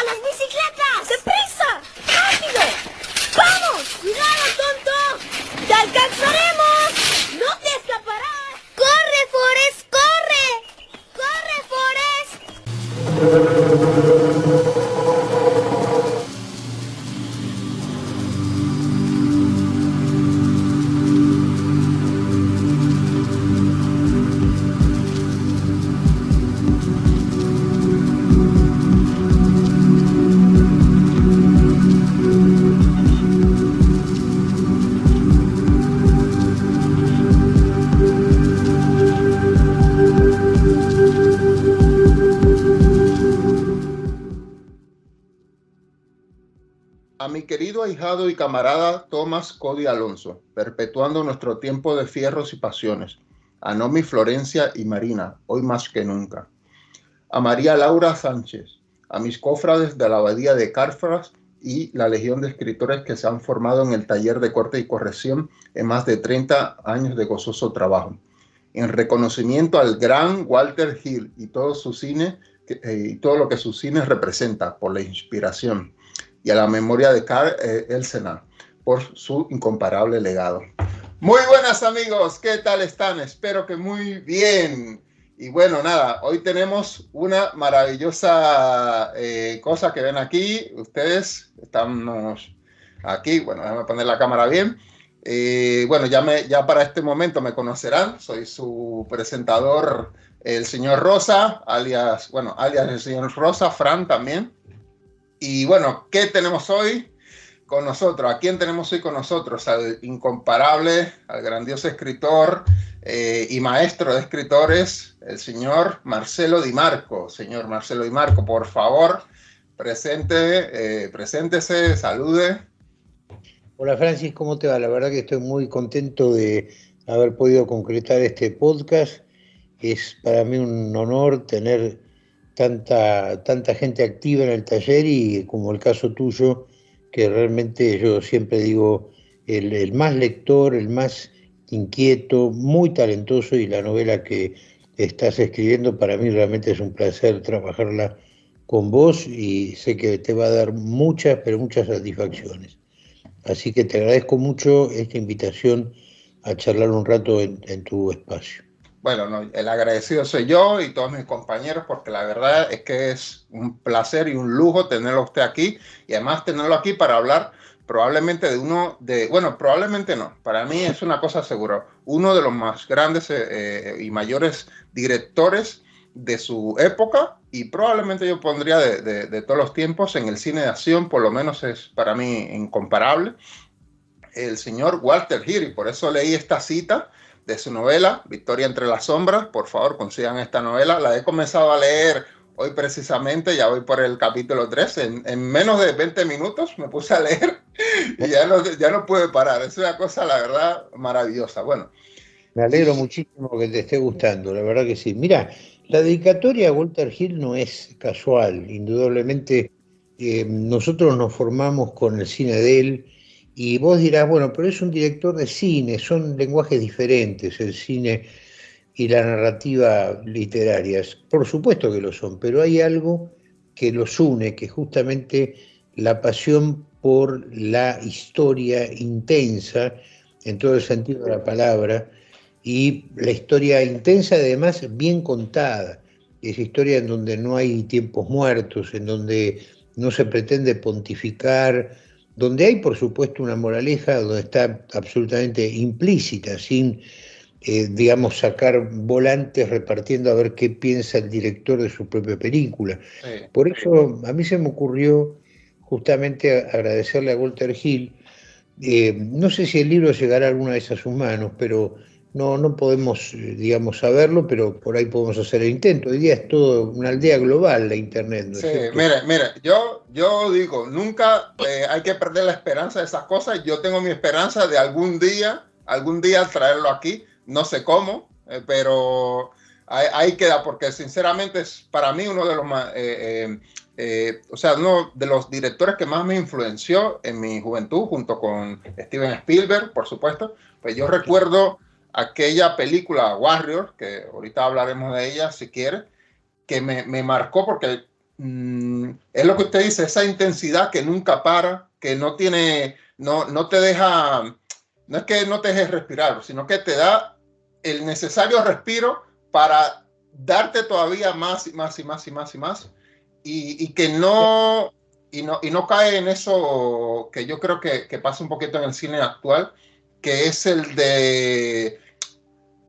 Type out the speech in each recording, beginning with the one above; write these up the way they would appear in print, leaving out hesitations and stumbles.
¡A las bicicletas! ¡Deprisa! ¡Rápido! ¡Vamos! ¡Cuidado, tonto! ¡Te alcanzaremos! ¡No te escaparás! ¡Corre, Forrest! ¡Corre! ¡Corre, Forrest! A mi querido ahijado y camarada Tomás Cody Alonso, perpetuando nuestro tiempo de fierros y pasiones. A Nomi Florencia y Marina, hoy más que nunca. A María Laura Sánchez, a mis cofrades de la Abadía de Carfras y la legión de escritores que se han formado en el taller de corte y corrección en más de 30 años de gozoso trabajo. En reconocimiento al gran Walter Hill y todo su cine y todo lo que su cine representa por la inspiración, y a la memoria de Karl Elsener por su incomparable legado. Muy buenas amigos, ¿qué tal están? Espero que muy bien. Y bueno, nada, hoy tenemos una maravillosa cosa que ven aquí. Ustedes estamos aquí, bueno, déjame poner la cámara bien. Bueno, ya para este momento me conocerán, soy su presentador, el señor Rosa, alias el señor Rosa, Fran también. Y bueno, ¿qué tenemos hoy con nosotros? ¿A quién tenemos hoy con nosotros? Al incomparable, al grandioso escritor y maestro de escritores, el señor Marcelo Di Marco. Señor Marcelo Di Marco, por favor, preséntese, salude. Hola Francis, ¿cómo te va? La verdad que estoy muy contento de haber podido concretar este podcast. Es para mí un honor tener tanta gente activa en el taller y como el caso tuyo, que realmente yo siempre digo, el más lector, el más inquieto, muy talentoso, y la novela que estás escribiendo para mí realmente es un placer trabajarla con vos y sé que te va a dar muchas, pero muchas satisfacciones. Así que te agradezco mucho esta invitación a charlar un rato en tu espacio. Bueno, no, el agradecido soy yo y todos mis compañeros, porque la verdad es que es un placer y un lujo tenerlo a usted aquí, y además tenerlo aquí para hablar probablemente probablemente no, para mí es una cosa segura, uno de los más grandes y mayores directores de su época, y probablemente yo pondría de todos los tiempos en el cine de acción, por lo menos es para mí incomparable, el señor Walter Hill, y por eso leí esta cita de su novela, Victoria entre las sombras. Por favor, consigan esta novela. La he comenzado a leer hoy precisamente, ya voy por el capítulo 3. En menos de 20 minutos me puse a leer y ya no pude parar. Es una cosa, la verdad, maravillosa. Bueno. Me alegro muchísimo que te esté gustando, la verdad que sí. Mira, la dedicatoria a Walter Hill no es casual. Indudablemente, nosotros nos formamos con el cine de él. Y vos dirás, bueno, pero es un director de cine, son lenguajes diferentes, el cine y la narrativa literarias. Por supuesto que lo son, pero hay algo que los une, que es justamente la pasión por la historia intensa, en todo el sentido de la palabra, y la historia intensa, además, bien contada. Esa historia en donde no hay tiempos muertos, en donde no se pretende pontificar, donde hay, por supuesto, una moraleja, donde está absolutamente implícita, sin, sacar volantes repartiendo a ver qué piensa el director de su propia película. Sí. Por eso a mí se me ocurrió justamente agradecerle a Walter Hill. No sé si el libro llegará a alguna vez a sus manos, pero no podemos, saberlo, pero por ahí podemos hacer el intento. Hoy día es todo una aldea global la internet, ¿no es cierto? Mire, yo digo, nunca hay que perder la esperanza de esas cosas. Yo tengo mi esperanza de algún día traerlo aquí, no sé cómo, pero ahí queda, porque sinceramente es para mí uno de los más, uno de los directores que más me influenció en mi juventud, junto con Steven Spielberg, por supuesto. Pues yo recuerdo aquella película Warrior, que ahorita hablaremos de ella si quiere, que me marcó porque es lo que usted dice, esa intensidad que nunca para, que no tiene, no te deja, no es que no te dejes respirar, sino que te da el necesario respiro para darte todavía más y más y más y más y más, y que no, no cae en eso que yo creo que pasa un poquito en el cine actual, que es el de,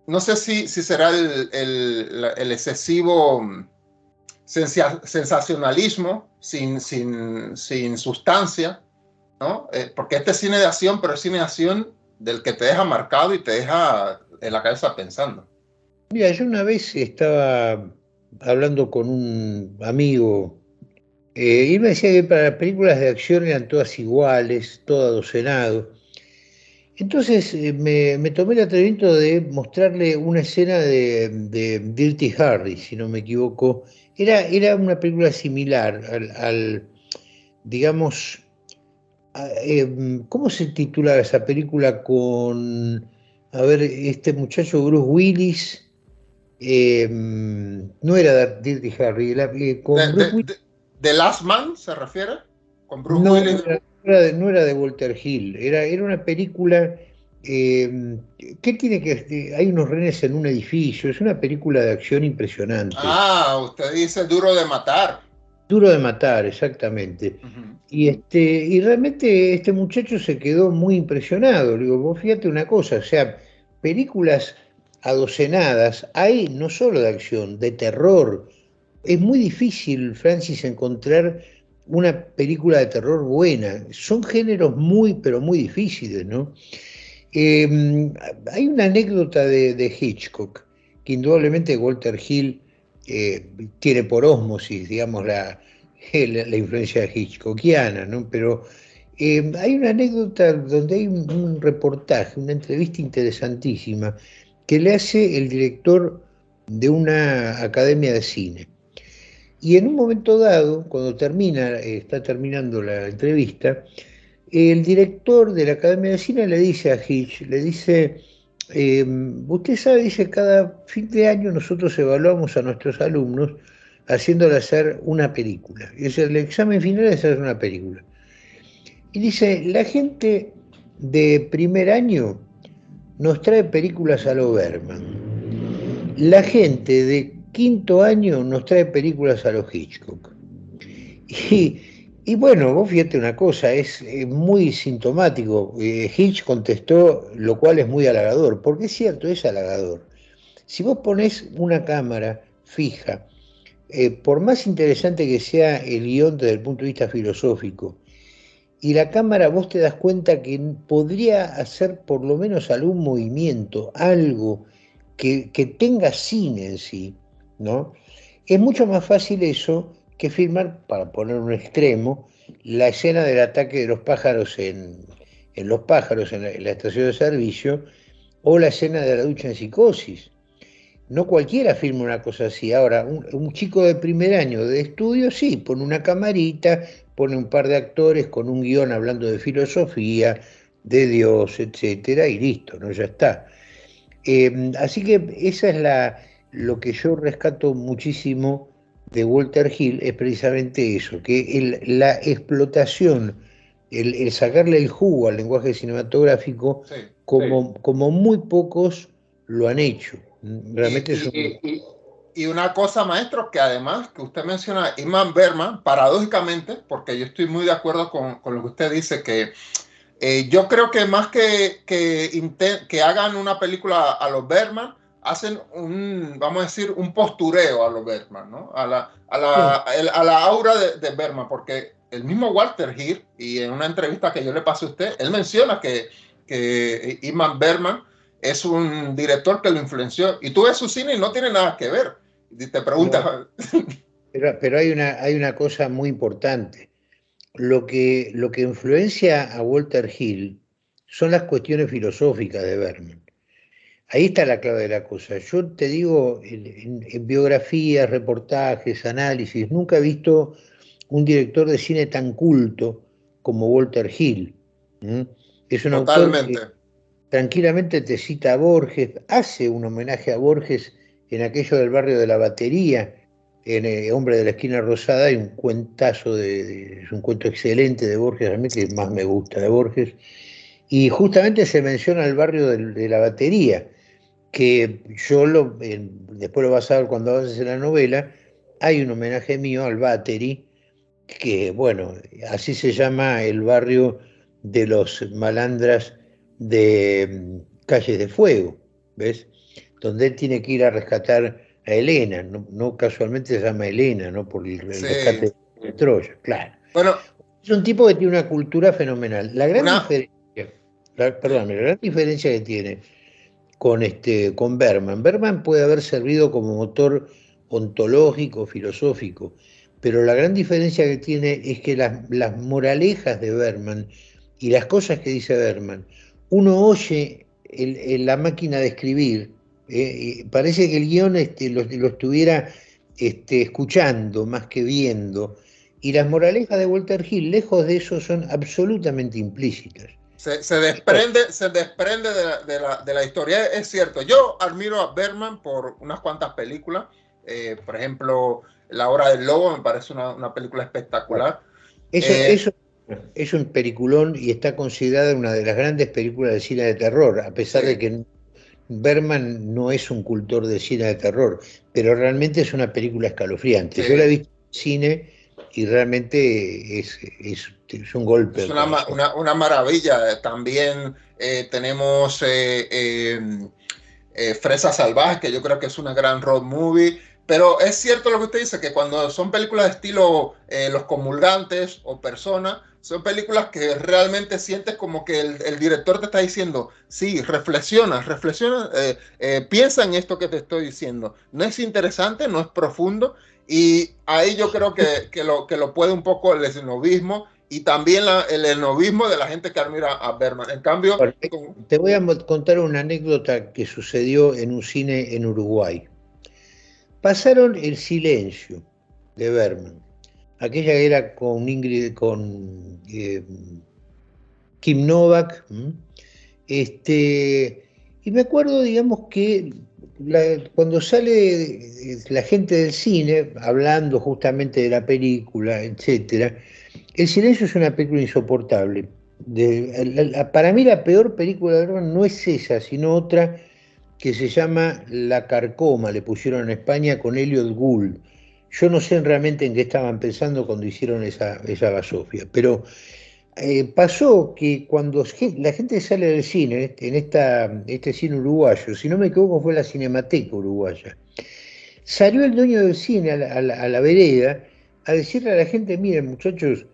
no sé si será el excesivo sensacionalismo sin sustancia, ¿no? Porque este es cine de acción, pero es cine de acción del que te deja marcado y te deja en la cabeza pensando. Mira, yo una vez estaba hablando con un amigo y me decía que para las películas de acción eran todas iguales, todo adocenado. Entonces me tomé el atrevimiento de mostrarle una escena de Dirty Harry, si no me equivoco. Era una película similar digamos, ¿cómo se titula esa película con, a ver, este muchacho Bruce Willis? No era Dirty Harry, con Bruce Willis. ¿The Last Man se refiere? ¿Con Bruce No, Willis? no era de Walter Hill, era una película ¿qué tiene que...? Hay unos rehenes en un edificio, es una película de acción impresionante. Ah, usted dice Duro de Matar. Duro de matar, exactamente. Uh-huh. Y realmente este muchacho se quedó muy impresionado. Le digo, vos fíjate una cosa, o sea, películas adocenadas hay no solo de acción, de terror. Es muy difícil, Francis, encontrar una película de terror buena. Son géneros muy, pero muy difíciles, ¿no? Hay una anécdota de Hitchcock, que indudablemente Walter Hill tiene por ósmosis, digamos, la influencia hitchcockiana, ¿no? Pero hay una anécdota donde hay un reportaje, una entrevista interesantísima, que le hace el director de una academia de cine. Y en un momento dado, cuando está terminando la entrevista, el director de la Academia de Cine le dice a Hitch, le dice, usted sabe, dice, cada fin de año nosotros evaluamos a nuestros alumnos haciéndole hacer una película. Y dice, el examen final es hacer una película. Y dice, la gente de primer año nos trae películas a lo Bergman. La gente de quinto año nos trae películas a lo Hitchcock. Y bueno, vos fíjate una cosa, es muy sintomático. Hitch contestó, lo cual es muy halagador, porque es cierto, es halagador. Si vos ponés una cámara fija, por más interesante que sea el guión desde el punto de vista filosófico, y la cámara vos te das cuenta que podría hacer por lo menos algún movimiento, algo que tenga cine en sí, ¿no? Es mucho más fácil eso que filmar, para poner un extremo, la escena del ataque de los pájaros en Los Pájaros, en la estación de servicio, o la escena de la ducha en Psicosis. No cualquiera filma una cosa así. Ahora, un chico de primer año de estudio, sí, pone una camarita, pone un par de actores con un guión hablando de filosofía, de Dios, etcétera, y listo, ¿no? Ya está. Así que esa es lo que yo rescato muchísimo de Walter Hill, es precisamente eso, que la explotación, el sacarle el jugo al lenguaje cinematográfico, sí, como muy pocos lo han hecho. Realmente y una cosa, maestro, que además que usted menciona, Ingmar Bergman, paradójicamente, porque yo estoy muy de acuerdo con lo que usted dice, que yo creo que más que hagan una película a los Bergman, hacen vamos a decir, un postureo a los Bergman, ¿no? A la aura de Bergman, porque el mismo Walter Hill, y en una entrevista que yo le pasé a usted, él menciona que Ingmar Bergman es un director que lo influenció, y tú ves su cine y no tiene nada que ver. Y te preguntas... No, pero hay una cosa muy importante. Lo que influencia a Walter Hill son las cuestiones filosóficas de Bergman. Ahí está la clave de la cosa. Yo te digo, en biografías, reportajes, análisis, nunca he visto un director de cine tan culto como Walter Hill. Es un autor que tranquilamente te cita a Borges, hace un homenaje a Borges en aquello del barrio de la batería, Hombre de la Esquina Rosada hay un cuentazo, es un cuento excelente de Borges, a mí que más me gusta de Borges, y justamente se menciona el barrio de la Batería, que después lo vas a ver cuando avances en la novela, hay un homenaje mío al Battery, que bueno, así se llama el barrio de los malandras de Calles de Fuego, ¿ves? Donde él tiene que ir a rescatar a Elena, no casualmente se llama Elena, ¿no? Por el Sí. rescate de Troya, claro. Bueno, Es un tipo que tiene una cultura fenomenal. La gran una... diferencia, Sí, perdón, la gran diferencia que tiene con Berman. Berman puede haber servido como motor ontológico, filosófico, pero la gran diferencia que tiene es que las moralejas de Berman y las cosas que dice Berman, uno oye la máquina de escribir, y parece que el guión lo estuviera escuchando más que viendo, y las moralejas de Walter Hill, lejos de eso, son absolutamente implícitas. se desprende de la historia. Es cierto, yo admiro a Bergman por unas cuantas películas. Por ejemplo, La Hora del Lobo me parece una película espectacular. Eso, Eh, eso es un peliculón y está considerada una de las grandes películas de cine de terror, a pesar de sí, que Berman no es un cultor de cine de terror, pero realmente es una película escalofriante. sí. Yo la he visto en cine y realmente es un golpe Es al corazón. una maravilla. También tenemos Fresa Salvaje, que yo creo que es una gran road movie. Pero es cierto lo que usted dice, que cuando son películas de estilo Los Comulgantes o Persona, son películas que realmente sientes como que el director te está diciendo, sí, reflexiona, piensa en esto que te estoy diciendo. No es interesante, no es profundo, y ahí yo creo que lo puede un poco el esnovismo y también el esnovismo de la gente que admira a Berman. En cambio, Bueno, te voy a contar una anécdota que sucedió en un cine en Uruguay. Pasaron El Silencio de Berman, aquella que era con Ingrid, con Kim Novak. Y me acuerdo, digamos, que cuando sale la gente del cine hablando justamente de la película, etcétera, El Silencio es una película insoportable. Para mí la peor película de Bergman no es esa, sino otra que se llama La Carcoma, le pusieron en España con Elliot Gould. Yo no sé realmente en qué estaban pensando cuando hicieron esa basofia, pero pasó que cuando la gente sale del cine, en este cine uruguayo, si no me equivoco fue la Cinemateca Uruguaya, salió el dueño del cine a la vereda a decirle a la gente, miren muchachos,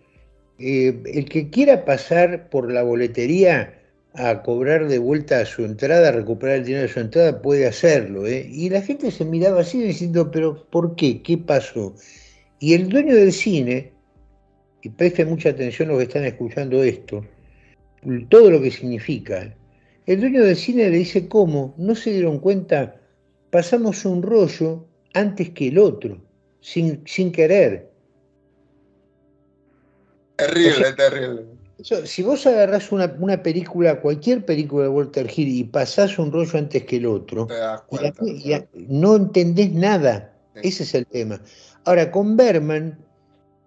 el que quiera pasar por la boletería a cobrar de vuelta su entrada, a recuperar el dinero de su entrada, puede hacerlo. Y la gente se miraba así diciendo, pero ¿por qué? ¿Qué pasó? Y el dueño del cine, y presten mucha atención los que están escuchando esto, todo lo que significa. El dueño del cine le dice, ¿cómo? ¿No se dieron cuenta? Pasamos un rollo antes que el otro, sin querer. O sea, terrible, terrible. si vos agarrás una película, cualquier película de Walter Hill y pasás un rollo antes que el otro, Te das cuenta. no entendés nada. Sí. Ese es el tema. Ahora, con Berman,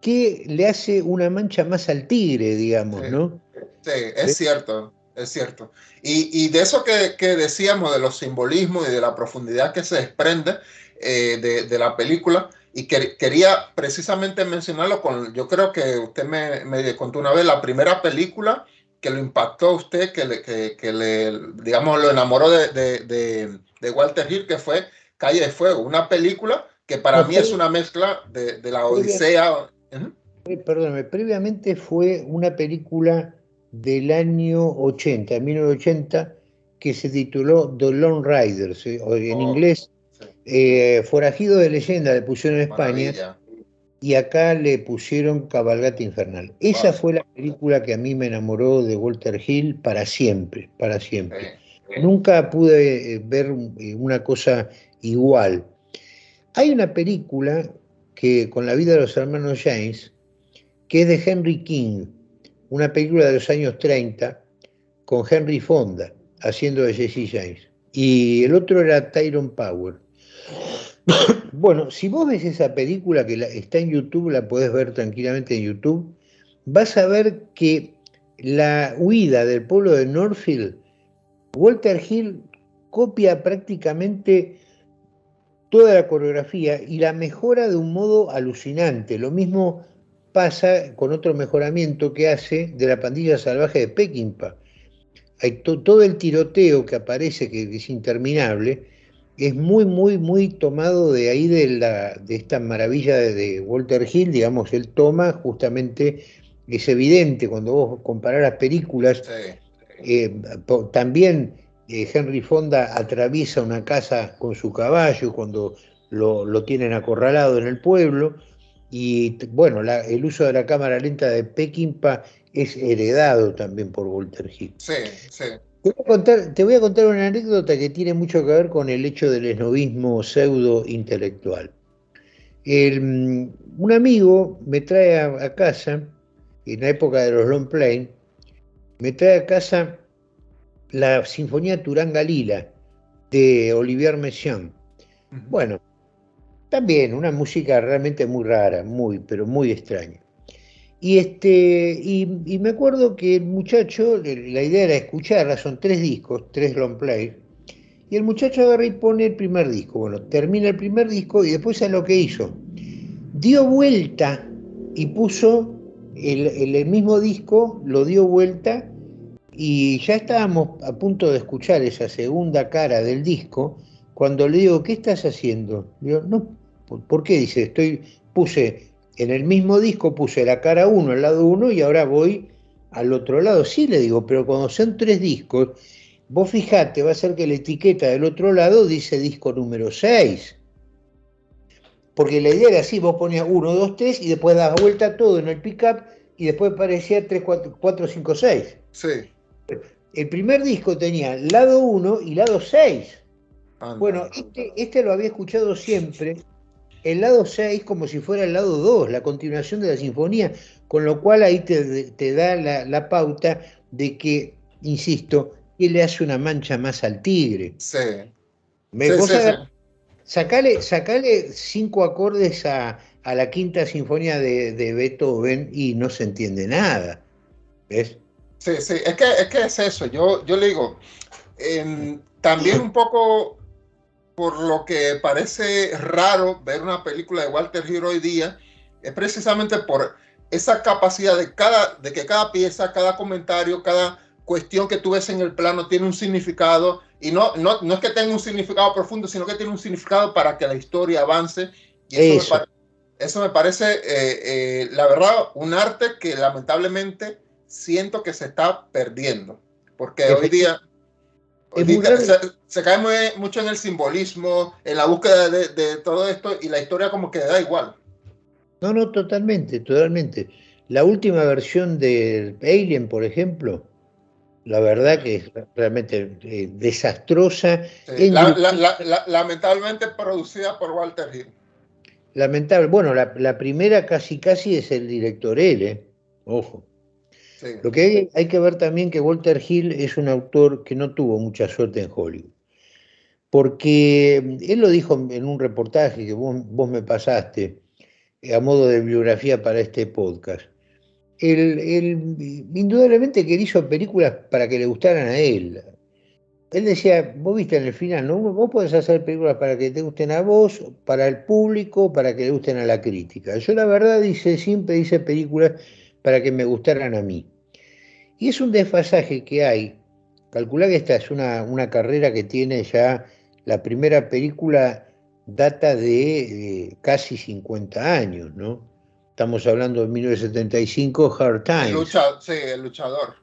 ¿qué le hace una mancha más al tigre, Sí, digamos, ¿no? sí, es cierto, es cierto. Y de eso que decíamos, de los simbolismos y de la profundidad que se desprende de la película, y quería precisamente mencionarlo yo creo que usted me contó una vez, la primera película que lo impactó a usted, digamos, lo enamoró de Walter Hill, que fue Calle de Fuego, una película que para No, mí es una mezcla de la previa- Odisea. Ujú. perdóname, previamente fue una película del año 80, 1980, que se tituló The Lone Riders, o en Oh, inglés sí, Forajido de Leyenda, le pusieron en España, maravilla. y acá le pusieron Cabalgata Infernal. Ah, Esa fue la película que a mí me enamoró de Walter Hill para siempre, para siempre. sí. Nunca pude ver una cosa igual. Hay una película que con la vida de los hermanos James, que es de Henry King, una película de los años 30 con Henry Fonda haciendo de Jesse James. Y el otro era Tyrone Power. Bueno, si vos ves esa película que está en YouTube, la podés ver tranquilamente en YouTube, vas a ver que la huida del pueblo de Northfield, Walter Hill copia prácticamente toda la coreografía y la mejora de un modo alucinante. Lo mismo pasa con otro mejoramiento que hace de la pandilla salvaje de Peckinpah. Todo el tiroteo que aparece, que es interminable, es muy, muy, muy tomado de ahí de esta maravilla de Walter Hill, digamos, él toma justamente, es evidente cuando vos comparás las películas, Sí, también Henry Fonda atraviesa una casa con su caballo cuando lo tienen acorralado en el pueblo, y bueno, el uso de la cámara lenta de Peckinpah es heredado también por Walter Hill. sí, sí. Te voy a contar una anécdota que tiene mucho que ver con el hecho del esnovismo pseudo-intelectual. Un amigo me trae a casa, en la época de los long play, me trae a casa la Sinfonía Turanga Lila de Olivier Messiaen. Ujú. Bueno, también una música realmente muy rara, pero muy extraña. Y me acuerdo que el muchacho, la idea era escucharla, son 3 discos, 3 long play, y el muchacho agarra y pone el primer disco. Bueno, termina el primer disco y después ¿sabes lo que hizo? Dio vuelta y puso el mismo disco, lo dio vuelta y ya estábamos a punto de escuchar esa segunda cara del disco cuando le digo, ¿qué estás haciendo? Le digo, no, ¿por qué? Dice, puse en el mismo disco, puse la cara 1, el lado 1 y ahora voy al otro lado. Sí, le digo, pero cuando son 3 discos, vos fijate, va a ser que la etiqueta del otro lado dice disco número 6. Porque la idea era así, vos ponías 1, 2, 3 y después das vuelta todo en el pickup y después parecía 3, 4, 5, 6. Sí, El primer disco tenía lado 1 y lado 6. Bueno, anda. este lo había escuchado siempre, el lado 6 como si fuera el lado 2, la continuación de la sinfonía, con lo cual ahí te da la pauta de que, insisto, él le hace una mancha más al tigre. Sí, sí, Vos sí, sí. sacale 5 acordes a la quinta sinfonía de Beethoven y no se entiende nada. ¿Ves? Sí, sí, es que es eso. Yo le digo, también un poco por lo que parece raro ver una película de Walter Hill hoy día, es precisamente por esa capacidad de que cada pieza, cada comentario, cada cuestión que tú ves en el plano tiene un significado, y no es que tenga un significado profundo, sino que tiene un significado para que la historia avance, y Eso. eso me parece, la verdad, un arte que lamentablemente siento que se está perdiendo, porque hoy Efectivamente, día es muy raro. se cae mucho en el simbolismo, en la búsqueda de todo esto, y la historia como que da igual. No, no, totalmente, totalmente. La última versión de Alien, por ejemplo, la verdad que es realmente desastrosa, Sí, engrupiente, lamentablemente producida por Walter Hill. lamentable. Bueno, la primera casi casi es el director él, ojo. Sí, Lo que hay que ver también que Walter Hill es un autor que no tuvo mucha suerte en Hollywood, porque él lo dijo en un reportaje que vos me pasaste, a modo de biografía para este podcast. Él indudablemente que él hizo películas para que le gustaran a él. Él decía, vos viste en el final, ¿no? Vos podés hacer películas para que te gusten a vos, para el público, para que le gusten a la crítica. Yo la verdad siempre hice películas para que me gustaran a mí. Y es un desfasaje que hay. Calculá que esta es una carrera que tiene ya, la primera película data de casi 50 años, ¿no? Estamos hablando de 1975, Hard Times. sí, el luchador.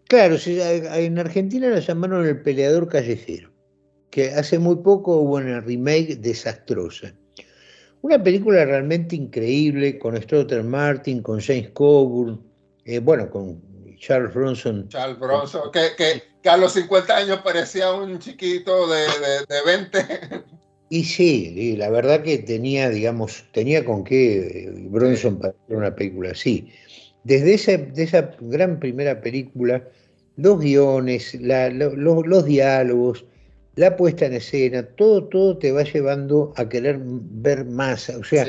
Claro, en Argentina la llamaron El Peleador Callejero, que hace muy poco hubo una remake desastrosa. Una película realmente increíble con Strother Martin, con James Coburn, bueno, con Charles Bronson. Charles Bronson, que a los 50 años parecía un chiquito de 20. Y sí, y la verdad que tenía, digamos, tenía con qué Sí, Bronson para hacer una película así. De esa gran primera película, los guiones, los diálogos, la puesta en escena, todo te va llevando a querer ver más. O sea,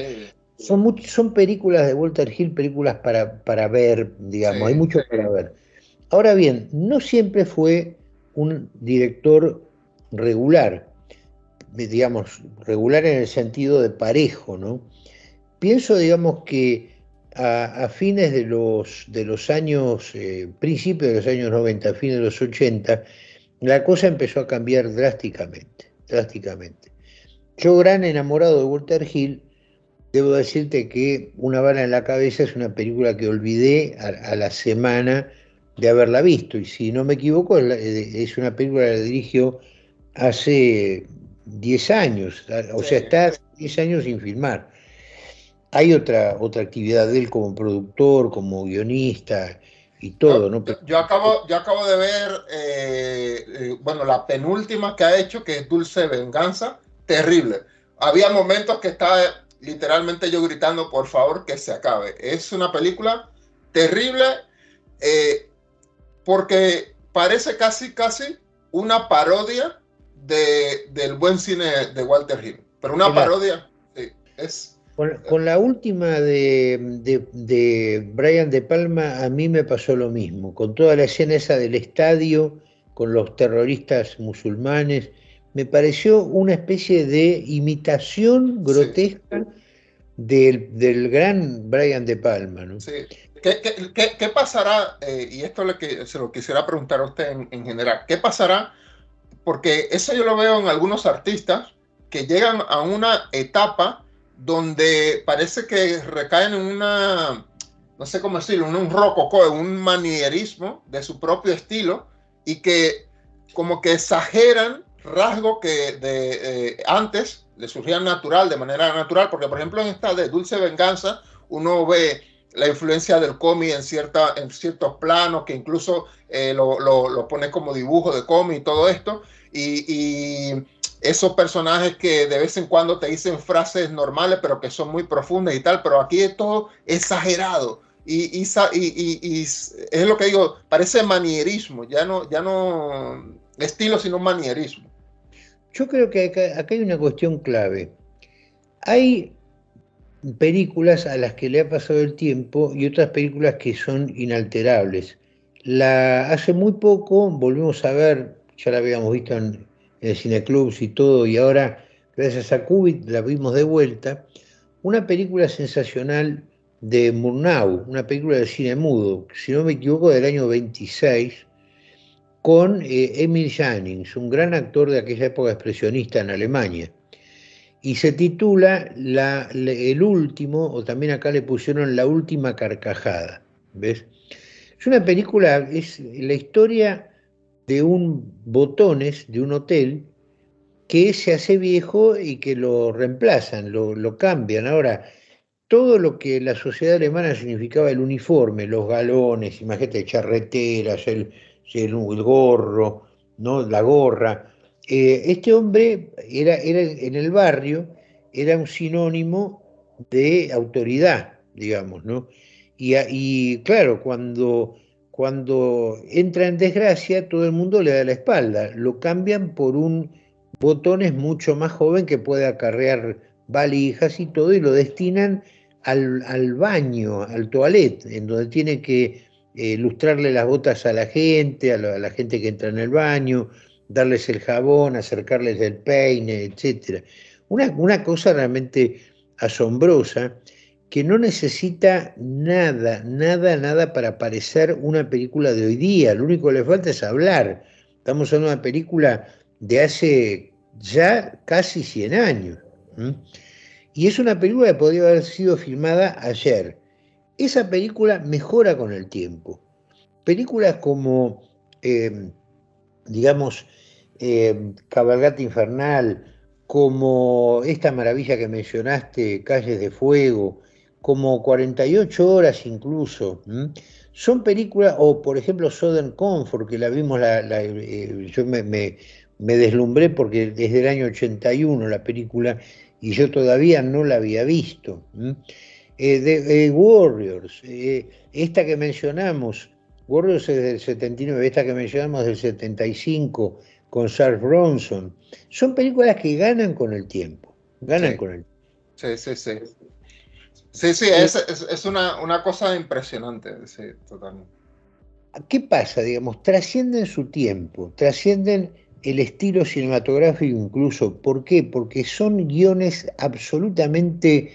Sí, son películas de Walter Hill, películas para ver, digamos, hay sí, mucho para ver. Ahora bien, no siempre fue un director regular, digamos, regular en el sentido de parejo, ¿no? Pienso, digamos, que a fines de los años, principios de los años 90, fines de los 80, la cosa empezó a cambiar drásticamente, drásticamente. Yo, gran enamorado de Walter Hill, debo decirte que Una bala en la cabeza es una película que olvidé a la semana de haberla visto, y si no me equivoco, es una película que la dirigió hace 10 años, o sea, sí. está hace 10 años sin filmar. Hay otra actividad de él como productor, como guionista y todo, ¿no? Yo acabo de ver, bueno, la penúltima que ha hecho, que es Dulce Venganza, terrible. Había momentos que estaba literalmente yo gritando, por favor, que se acabe. Es una película terrible, eh, porque parece casi una parodia del buen cine de Walter Hill. Pero una Qué parodia, sí, es... Con la última de Brian De Palma a mí me pasó lo mismo, con toda la escena esa del estadio, con los terroristas musulmanes, me pareció una especie de imitación Sí. grotesca del gran Brian De Palma, ¿no? Sí. ¿Qué pasará? Y esto se lo quisiera preguntar a usted en general. ¿Qué pasará? Porque eso yo lo veo en algunos artistas que llegan a una etapa donde parece que recaen en una, no sé cómo decirlo, en un rococó, en un manierismo de su propio estilo y que como que exageran rasgos que antes le surgían natural, de manera natural, porque por ejemplo en esta de Dulce Venganza uno ve la influencia del cómic en ciertos planos, que incluso lo pone como dibujo de cómic y todo esto, y esos personajes que de vez en cuando te dicen frases normales, pero que son muy profundas y tal, pero aquí es todo exagerado. Y es lo que digo, parece manierismo, ya no estilo, sino manierismo. Yo creo que acá hay una cuestión clave. Hay películas a las que le ha pasado el tiempo y otras películas que son inalterables. Hace muy poco volvimos a ver, ya la habíamos visto en cineclubs y todo, y ahora, gracias a Qubit, la vimos de vuelta, una película sensacional de Murnau, una película de cine mudo, si no me equivoco, del año 26, con Emil Jannings, un gran actor de aquella época expresionista en Alemania, y se titula El último, o también acá le pusieron La última carcajada, ¿ves? Es una película, es la historia de un botones, de un hotel, que se hace viejo y que lo reemplazan, lo cambian. Ahora, todo lo que la sociedad alemana significaba el uniforme, los galones, imagínate, charreteras, el gorro, ¿no? La gorra. Este hombre era en el barrio, era un sinónimo de autoridad, digamos, ¿no? Y claro, cuando entra en desgracia, todo el mundo le da la espalda, lo cambian por un botones mucho más joven que puede acarrear valijas y todo, y lo destinan al baño, al toilet, en donde tiene que lustrarle las botas a la gente, a la gente que entra en el baño, darles el jabón, acercarles el peine, etcétera. Una cosa realmente asombrosa que no necesita nada para parecer una película de hoy día. Lo único que le falta es hablar. Estamos en una película de hace ya casi 100 años. ¿Mm? Y es una película que podría haber sido filmada ayer. Esa película mejora con el tiempo. Películas como, eh, digamos, Cabalgata Infernal, como esta maravilla que mencionaste, Calles de Fuego, como 48 horas incluso, ¿m? Son películas, o por ejemplo Southern Comfort, que la vimos, yo me deslumbré porque desde el año 81 la película, y yo todavía no la había visto. ¿M? Warriors, esta que mencionamos, Warriors es del 79, esta que mencionamos del 75, con Charles Bronson. Son películas que ganan con el tiempo, ganan Sí, con el sí, sí, sí. Sí, sí, es una cosa impresionante, sí, totalmente. ¿Qué pasa? Digamos, trascienden su tiempo, trascienden el estilo cinematográfico incluso. ¿Por qué? Porque son guiones absolutamente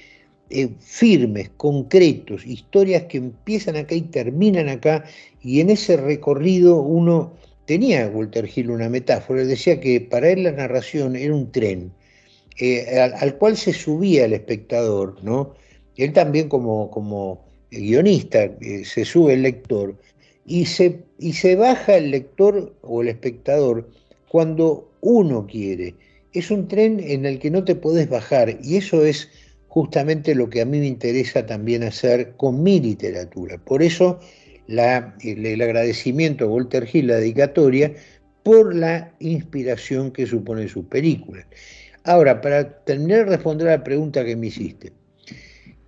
firmes, concretos, historias que empiezan acá y terminan acá, y en ese recorrido uno tenía Walter Hill una metáfora, él decía que para él la narración era un tren al cual se subía el espectador, ¿no? Él también como guionista se sube el lector y se baja el lector o el espectador cuando uno quiere. Es un tren en el que no te podés bajar y eso es justamente lo que a mí me interesa también hacer con mi literatura. Por eso el agradecimiento a Walter Hill, la dedicatoria, por la inspiración que supone sus películas. Ahora, para terminar de responder a la pregunta que me hiciste,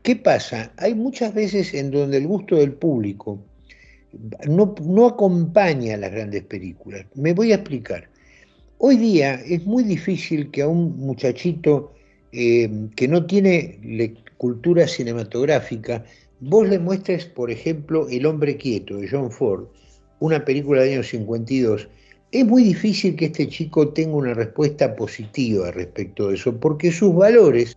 ¿qué pasa? Hay muchas veces en donde el gusto del público no acompaña a las grandes películas. Me voy a explicar. Hoy día es muy difícil que a un muchachito que no tiene cultura cinematográfica, vos le muestres, por ejemplo, El hombre quieto de John Ford, una película del año 52. Es muy difícil que este chico tenga una respuesta positiva respecto de eso, porque sus valores,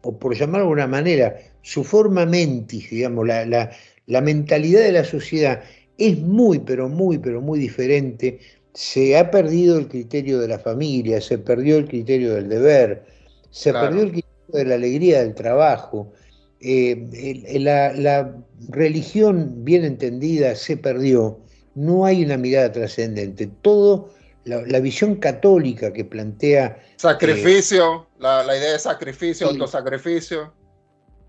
o por llamarlo de alguna manera, su forma mentis, digamos, la mentalidad de la sociedad es muy, pero muy, pero muy diferente. Se ha perdido el criterio de la familia, se perdió el criterio del deber, se perdió el Claro. criterio de la alegría del trabajo. La religión bien entendida se perdió, no hay una mirada trascendente. Todo, la visión católica que plantea Sacrificio, la idea de sacrificio, y autosacrificio.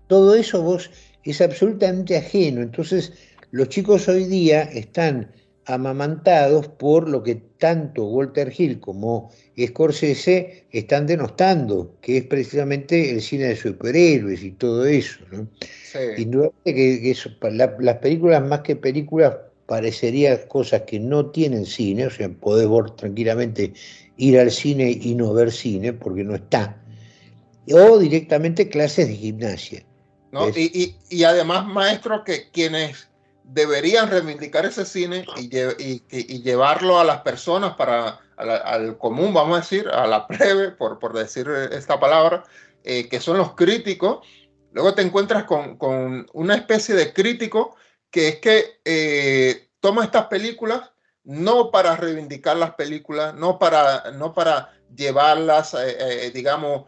todo eso vos es absolutamente ajeno. Entonces, los chicos hoy día están amamantados por lo que tanto Walter Hill como Scorsese están denostando, que es precisamente el cine de superhéroes y todo eso, ¿no? Sí. Indudablemente que las películas, más que películas, parecerían cosas que no tienen cine, o sea, podés vos tranquilamente ir al cine y no ver cine, porque no está. O directamente clases de gimnasia. ¿No? ¿Ves? Y además, maestros, que quienes deberían reivindicar ese cine y llevarlo a las personas al común, vamos a decir, a la plebe, por decir esta palabra, que son los críticos. Luego te encuentras con una especie de crítico que es que toma estas películas no para reivindicar las películas, no para llevarlas, digamos,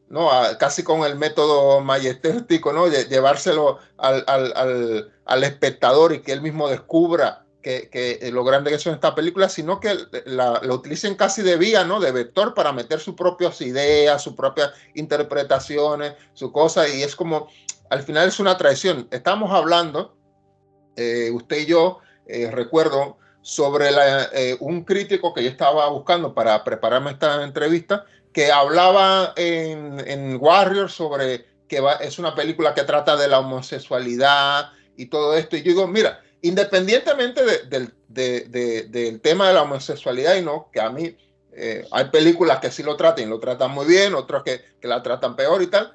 ¿no? Casi con el método majestético, ¿no? Llevárselo al espectador y que él mismo descubra que lo grande que son estas películas, sino que lo utilicen casi de vía, ¿no? De vector para meter sus propias ideas, sus propias interpretaciones, su cosa, y es como, al final es una traición. Estamos hablando, usted y yo, recuerdo, sobre un crítico que yo estaba buscando para prepararme esta entrevista, que hablaba en Warrior sobre que es una película que trata de la homosexualidad y todo esto. Y yo digo, mira, independientemente del tema de la homosexualidad, y no, que a mí hay películas que sí lo tratan y lo tratan muy bien, otras que la tratan peor y tal.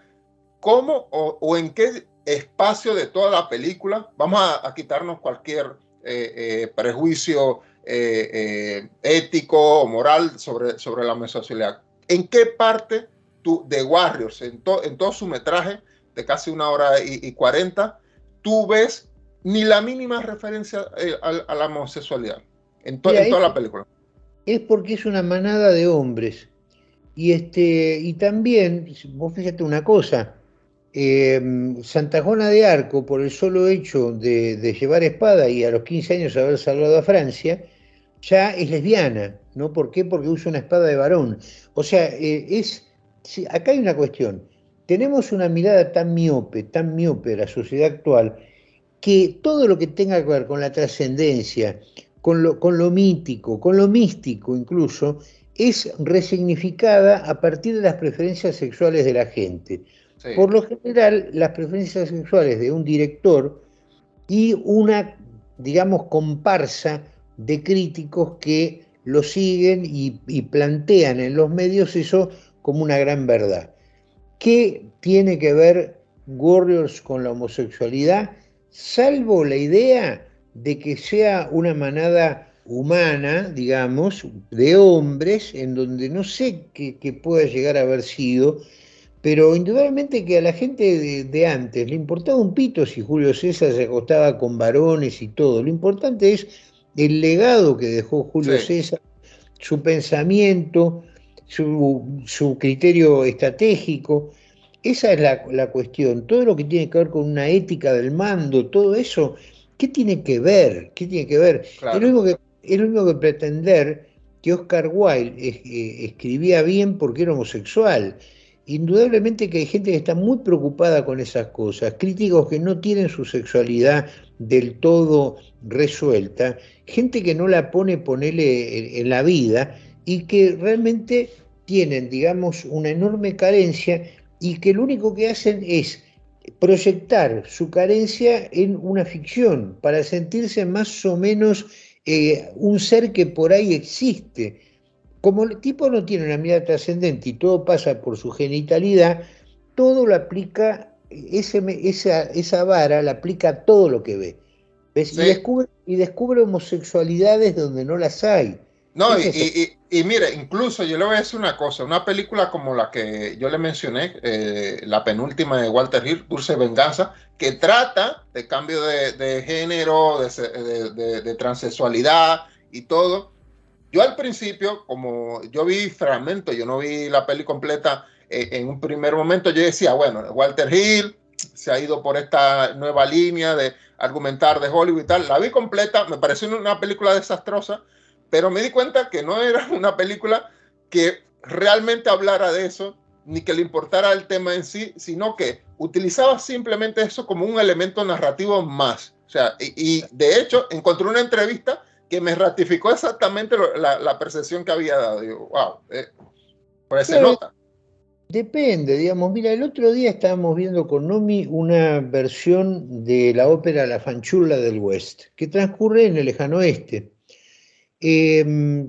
¿Cómo o en qué espacio de toda la película vamos a quitarnos cualquier prejuicio ético o moral sobre la homosexualidad? ¿En qué parte de Warriors, en todo su metraje de casi 1 hora y 40, tú ves ni la mínima referencia a la homosexualidad Mira, en toda la película? es porque es una manada de hombres. Y también, vos fíjate una cosa, Santa Juana de Arco, por el solo hecho de llevar espada y a los 15 años haber salvado a Francia, ya es lesbiana, ¿no? ¿Por qué? Porque usa una espada de varón. O sea, sí, acá hay una cuestión. Tenemos una mirada tan miope de la sociedad actual, que todo lo que tenga que ver con la trascendencia, con lo mítico, con lo místico incluso, es resignificada a partir de las preferencias sexuales de la gente. Sí, Por lo general, las preferencias sexuales de un director y una, digamos, comparsa de críticos que lo siguen y plantean en los medios eso como una gran verdad. ¿Qué tiene que ver Warriors con la homosexualidad? Salvo la idea de que sea una manada humana, digamos, de hombres, en donde no sé qué pueda llegar a haber sido, pero indudablemente que a la gente de antes le importaba un pito si Julio César se acostaba con varones y todo. Lo importante es el legado que dejó Julio Sí, César, su pensamiento, su criterio estratégico. Esa es la cuestión. Todo lo que tiene que ver con una ética del mando, todo eso, ¿qué tiene que ver? ¿Qué tiene que ver? claro. Es lo mismo que pretender que Oscar Wilde escribía bien porque era homosexual. Indudablemente que hay gente que está muy preocupada con esas cosas, críticos que no tienen su sexualidad del todo resuelta, gente que no la ponele en la vida y que realmente tienen, digamos, una enorme carencia y que lo único que hacen es proyectar su carencia en una ficción para sentirse más o menos un ser que por ahí existe. Como el tipo no tiene una mirada trascendente y todo pasa por su genitalidad, todo lo aplica, esa vara la aplica a todo lo que ve. ¿Ves? Sí, Y descubre homosexualidades donde no las hay. no, Esa es y mire, incluso yo le voy a decir una cosa, una película como la que yo le mencioné, la penúltima de Walter Hill, Dulce Venganza, que trata de cambio de género, de transexualidad y todo. Yo al principio, como yo vi fragmentos, yo no vi la peli completa, en un primer momento yo decía, bueno, Walter Hill se ha ido por esta nueva línea de argumentar de Hollywood y tal. La vi completa, me pareció una película desastrosa, pero me di cuenta que no era una película que realmente hablara de eso, ni que le importara el tema en sí, sino que utilizaba simplemente eso como un elemento narrativo más. O sea, y de hecho encontré una entrevista que me ratificó exactamente la percepción que había dado. Digo, wow, pues se claro, nota. depende, digamos. Mira, el otro día estábamos viendo con Nomi una versión de la ópera La Fanciulla del West, que transcurre en el lejano oeste. Eh,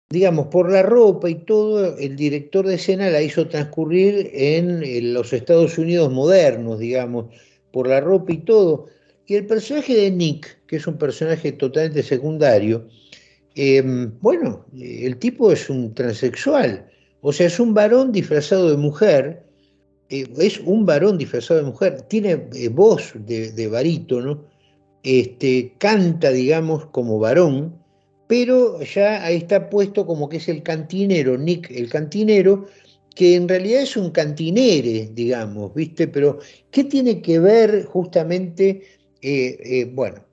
digamos, por la ropa y todo, el director de escena la hizo transcurrir en los Estados Unidos modernos, digamos, por la ropa y todo. Y el personaje de Nick, que es un personaje totalmente secundario, bueno, el tipo es un transexual, o sea, es un varón disfrazado de mujer, es un varón disfrazado de mujer, tiene voz de barítono, canta, digamos, como varón, pero ya ahí está puesto como que es el cantinero, Nick el cantinero, que en realidad es un cantinere, digamos, ¿viste? Pero, ¿qué tiene que ver justamente? Bueno,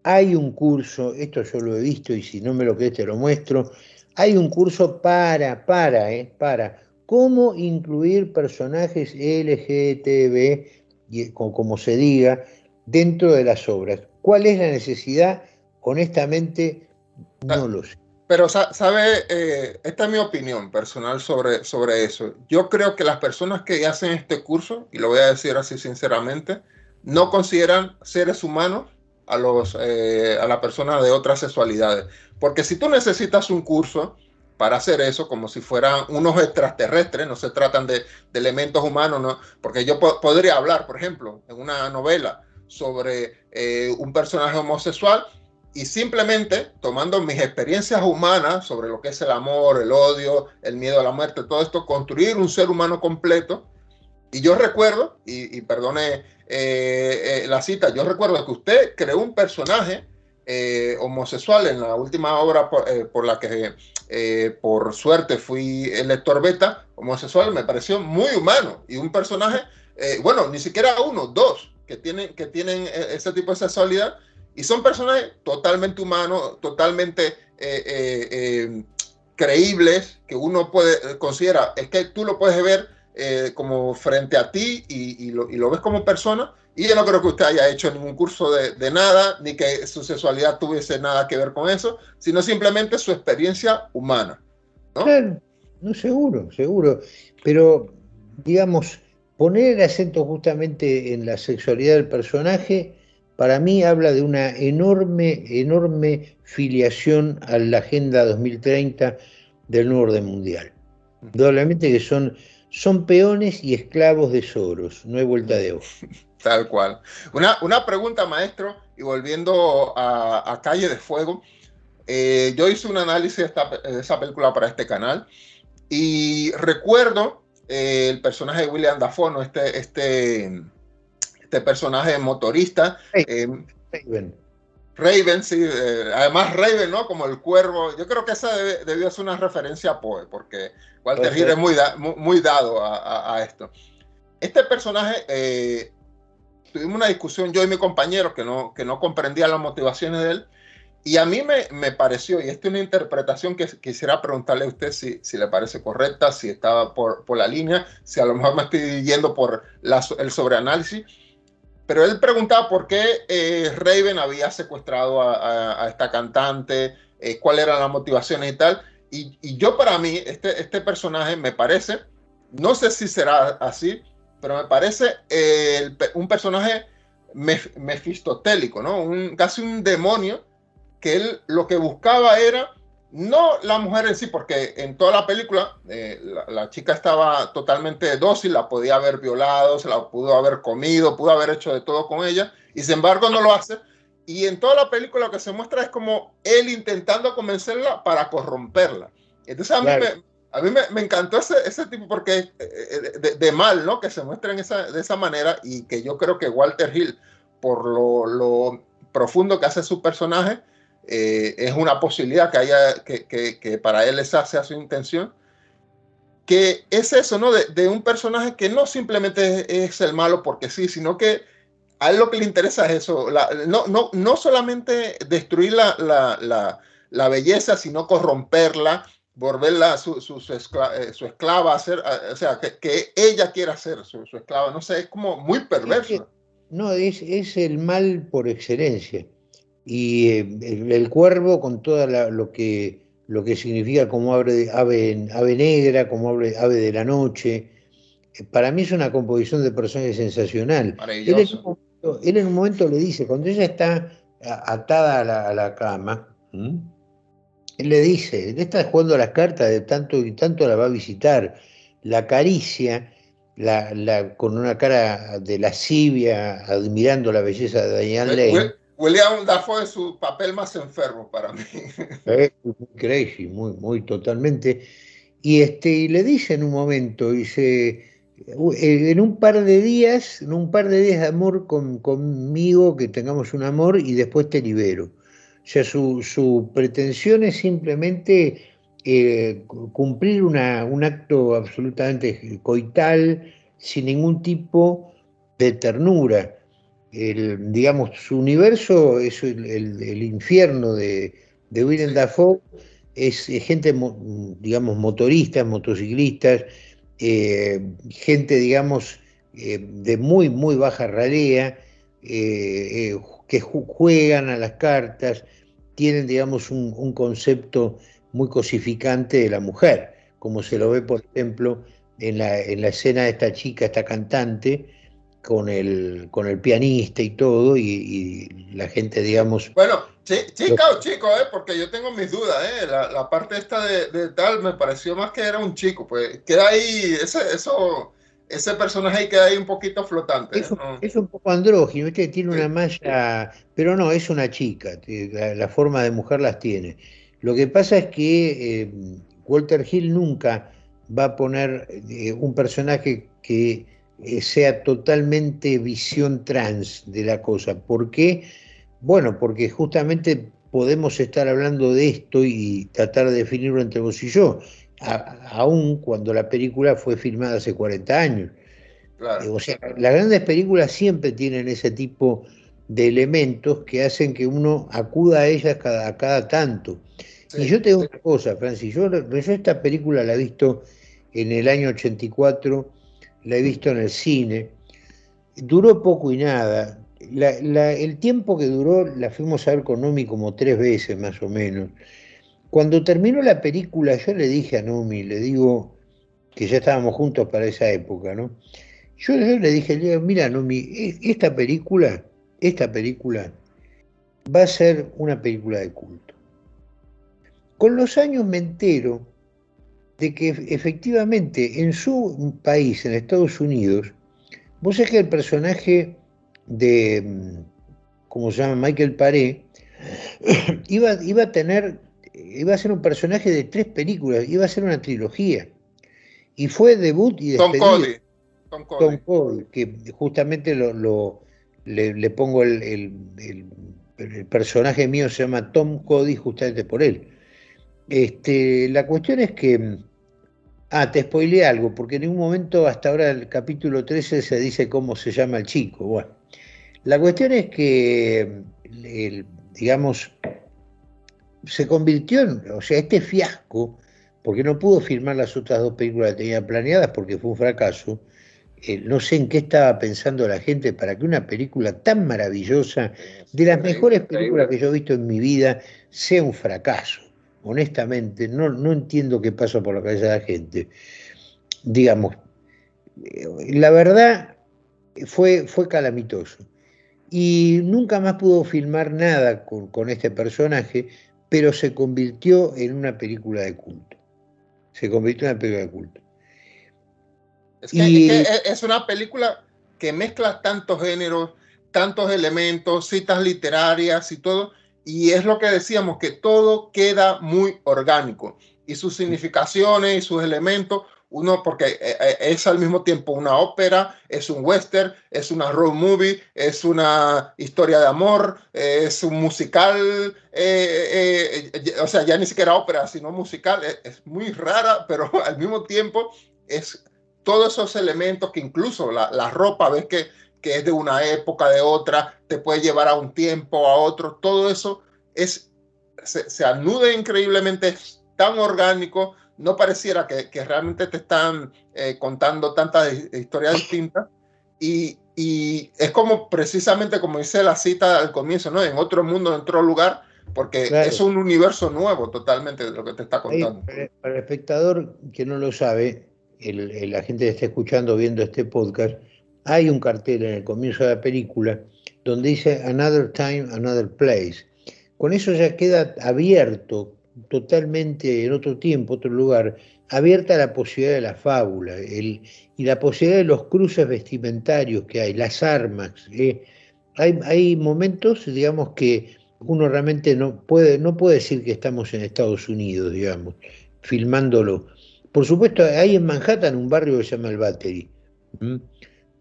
hay un curso, esto yo lo he visto y si no me lo crees te lo muestro, hay un curso para cómo incluir personajes LGTB, como se diga, dentro de las obras. ¿Cuál es la necesidad? Honestamente, no lo sé. Pero, ¿sabe? Esta es mi opinión personal sobre eso. Yo creo que las personas que hacen este curso, y lo voy a decir así sinceramente, no consideran seres humanos a las personas de otras sexualidades. Porque si tú necesitas un curso para hacer eso, como si fueran unos extraterrestres, no se tratan de elementos humanos, ¿no? Porque yo podría hablar, por ejemplo, en una novela sobre un personaje homosexual y simplemente tomando mis experiencias humanas sobre lo que es el amor, el odio, el miedo a la muerte, todo esto, construir un ser humano completo. Y yo recuerdo, y perdone la cita, yo recuerdo que usted creó un personaje homosexual en la última obra por la que por suerte fui el lector beta homosexual, me pareció muy humano y un personaje, bueno, ni siquiera uno, dos, que tienen ese tipo de sexualidad y son personajes totalmente humanos, totalmente creíbles, que uno puede considera, es que tú lo puedes ver como frente a ti y lo ves como persona. Y yo no creo que usted haya hecho ningún curso de nada, ni que su sexualidad tuviese nada que ver con eso, sino simplemente su experiencia humana, ¿no? Claro, no, seguro, seguro. Pero, digamos, poner el acento justamente en la sexualidad del personaje para mí habla de una enorme, enorme filiación a la Agenda 2030 del nuevo orden mundial. Indudablemente que son peones y esclavos de Soros, no hay vuelta de hoja. Tal cual. Una pregunta, maestro, y volviendo a Calle de Fuego. Yo hice un análisis de esa película para este canal y recuerdo el personaje de William Dafoe, ¿no? este personaje motorista. Raven. Raven, sí, además Raven, ¿no? Como el cuervo. Yo creo que esa debió ser una referencia a Poe, porque Walter Hill es muy dado a esto. Este personaje, tuvimos una discusión yo y mi compañero que no comprendía las motivaciones de él, y a mí me pareció, y esta es una interpretación que quisiera preguntarle a usted si le parece correcta, si estaba por la línea, si a lo mejor me estoy yendo por el sobreanálisis, pero él preguntaba por qué Raven había secuestrado a esta cantante, cuáles eran las motivaciones y tal, y yo para mí, este personaje me parece, no sé si será así, pero me parece un personaje mefistotélico, ¿no? Casi un demonio, que él lo que buscaba era no la mujer en sí, porque en toda la película la chica estaba totalmente dócil, la podía haber violado, se la pudo haber comido, pudo haber hecho de todo con ella, y sin embargo no lo hace. Y en toda la película lo que se muestra es como él intentando convencerla para corromperla. Entonces a mí me encantó ese tipo, porque de mal, ¿no? Que se muestra de esa manera, y que yo creo que Walter Hill, por lo profundo que hace su personaje, es una posibilidad que para él esa sea su intención, que es eso, ¿no? De un personaje que no simplemente es el malo porque sí, sino que a él lo que le interesa es eso, no solamente destruir la belleza, sino corromperla, volverla su esclava, o sea, que ella quiera ser su esclava, no sé, es como muy perverso. No, es el mal por excelencia. Y el cuervo con todo lo que significa como ave negra, como ave de la noche. Para mí es una composición de personaje sensacional. Él en un momento le dice, cuando ella está atada a la cama, él le dice, él está jugando a las cartas de tanto y tanto la va a visitar, la acaricia, con una cara de lascivia, admirando la belleza de Diane Lane. William Dafoe es su papel más enfermo para mí. Muy crazy, muy totalmente. Y le dice en un momento, dice, en un par de días de amor conmigo, que tengamos un amor y después te libero. O sea, su pretensión es simplemente cumplir un acto absolutamente coital, sin ningún tipo de ternura. Digamos, su universo es el infierno de Willem Dafoe, es gente, digamos, motoristas, motociclistas, gente, digamos, de muy baja ralea, que juegan a las cartas, tienen, digamos, un concepto muy cosificante de la mujer, como se lo ve, por ejemplo, en la escena de esta chica, esta cantante, con el pianista y todo, y la gente, digamos... Bueno, chica o chico, porque yo tengo mis dudas, la parte esta de tal me pareció más que era un chico, pues queda ahí, ese personaje ahí queda ahí un poquito flotante. Es un poco andrógino, tiene una malla, pero no, es una chica, la forma de mujer las tiene. Lo que pasa es que Walter Hill nunca va a poner un personaje que sea totalmente visión trans de la cosa. ¿Por qué? Bueno, porque justamente podemos estar hablando de esto y tratar de definirlo entre vos y yo, aun cuando la película fue filmada hace 40 años. Claro. O sea, las grandes películas siempre tienen ese tipo de elementos que hacen que uno acuda a ellas a cada tanto. Sí. Y yo te digo una cosa, Francis, yo esta película la he visto en el año 84, la he visto en el cine, duró poco y nada. El tiempo que duró la fuimos a ver con Nomi como 3 veces más o menos. Cuando terminó la película yo le dije a Nomi, le digo, que ya estábamos juntos para esa época, ¿no? Yo le dije, mira, Nomi, esta película esta película va a ser una película de culto. Con los años me entero de que efectivamente en su país, en Estados Unidos, vos sabés que el personaje de, ¿cómo se llama? Michael Paré, iba a ser un personaje de 3 películas, iba a ser una trilogía. Y fue debut y Tom despedida. Cody. Tom Cody, que justamente le pongo el personaje mío se llama Tom Cody justamente por él. La cuestión es que, te spoileé algo, porque en ningún momento hasta ahora el capítulo 13 se dice cómo se llama el chico. Bueno, la cuestión es que, digamos, se convirtió o sea, este fiasco, porque no pudo filmar las otras 2 películas que tenía planeadas porque fue un fracaso. No sé en qué estaba pensando la gente para que una película tan maravillosa, de las mejores películas que yo he visto en mi vida, sea un fracaso. Honestamente, no entiendo qué pasa por la cabeza de la gente. Digamos, la verdad fue calamitoso. Y nunca más pudo filmar nada con este personaje, pero se convirtió en una película de culto. Se convirtió en una película de culto. Es que es una película que mezcla tantos géneros, tantos elementos, citas literarias y todo, y es lo que decíamos, que todo queda muy orgánico, y sus significaciones y sus elementos, porque es al mismo tiempo una ópera, es un western, es una road movie, es una historia de amor, es un musical, o sea, ya ni siquiera ópera, sino musical, es muy rara, pero al mismo tiempo es todos esos elementos que incluso la ropa, ves que es de una época, de otra, te puede llevar a un tiempo, a otro, todo eso se anuda increíblemente, es tan orgánico, no pareciera que realmente te están contando tantas historias distintas, y es como precisamente como dice la cita al comienzo, ¿no? En otro mundo, en otro lugar, porque claro, es un universo nuevo totalmente de lo que te está contando. Para el espectador que no lo sabe, la gente que está escuchando, viendo este podcast, hay un cartel en el comienzo de la película donde dice Another Time, Another Place. Con eso ya queda abierto totalmente en otro tiempo, otro lugar, abierta la posibilidad de la fábula y la posibilidad de los cruces vestimentarios que hay, las armas. Hay momentos, digamos, que uno realmente no puede decir que estamos en Estados Unidos, digamos, filmándolo. Por supuesto, hay en Manhattan un barrio que se llama el Battery,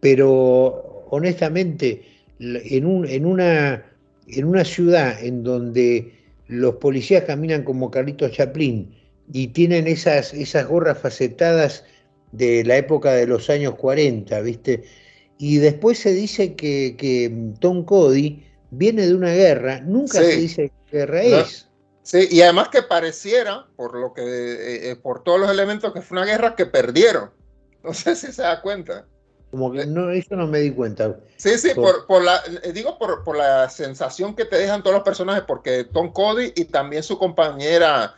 pero honestamente, en una ciudad en donde los policías caminan como Carlitos Chaplin y tienen esas gorras facetadas de la época de los años 40, ¿viste? Y después se dice que Tom Cody viene de una guerra, nunca se dice qué guerra es. Sí, y además que pareciera, por todos los elementos, que fue una guerra que perdieron. No sé si se da cuenta. Como que no, eso no me di cuenta. Sí, por la sensación que te dejan todos los personajes, porque Tom Cody y también su compañera,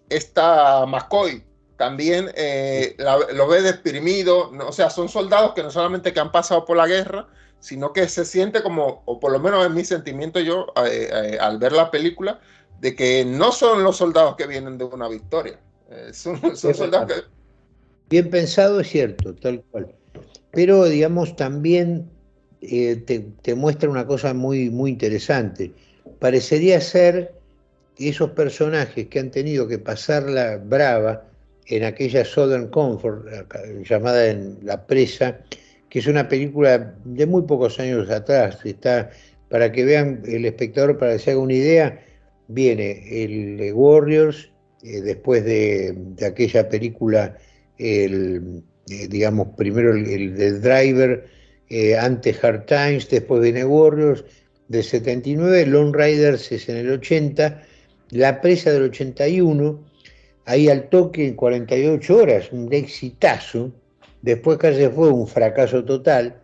esta McCoy, también lo ve deprimido, ¿no? O sea, son soldados que no solamente que han pasado por la guerra, sino que se siente como, o por lo menos en mi sentimiento yo, al ver la película, de que no son los soldados que vienen de una victoria, son soldados que... Bien pensado, es cierto, tal cual. Pero, digamos, también te muestra una cosa muy, muy interesante. Parecería ser esos personajes que han tenido que pasarla brava en aquella Southern Comfort, llamada en La Presa, que es una película de muy pocos años atrás. Está, para que vean el espectador, para que se haga una idea, viene el Warriors, después de aquella película, digamos, primero el de Driver, antes Hard Times, después viene Warriors, del 79, Lone Riders es en el 80, La Presa del 81, ahí al toque en 48 horas, un exitazo, después Calle fue un fracaso total,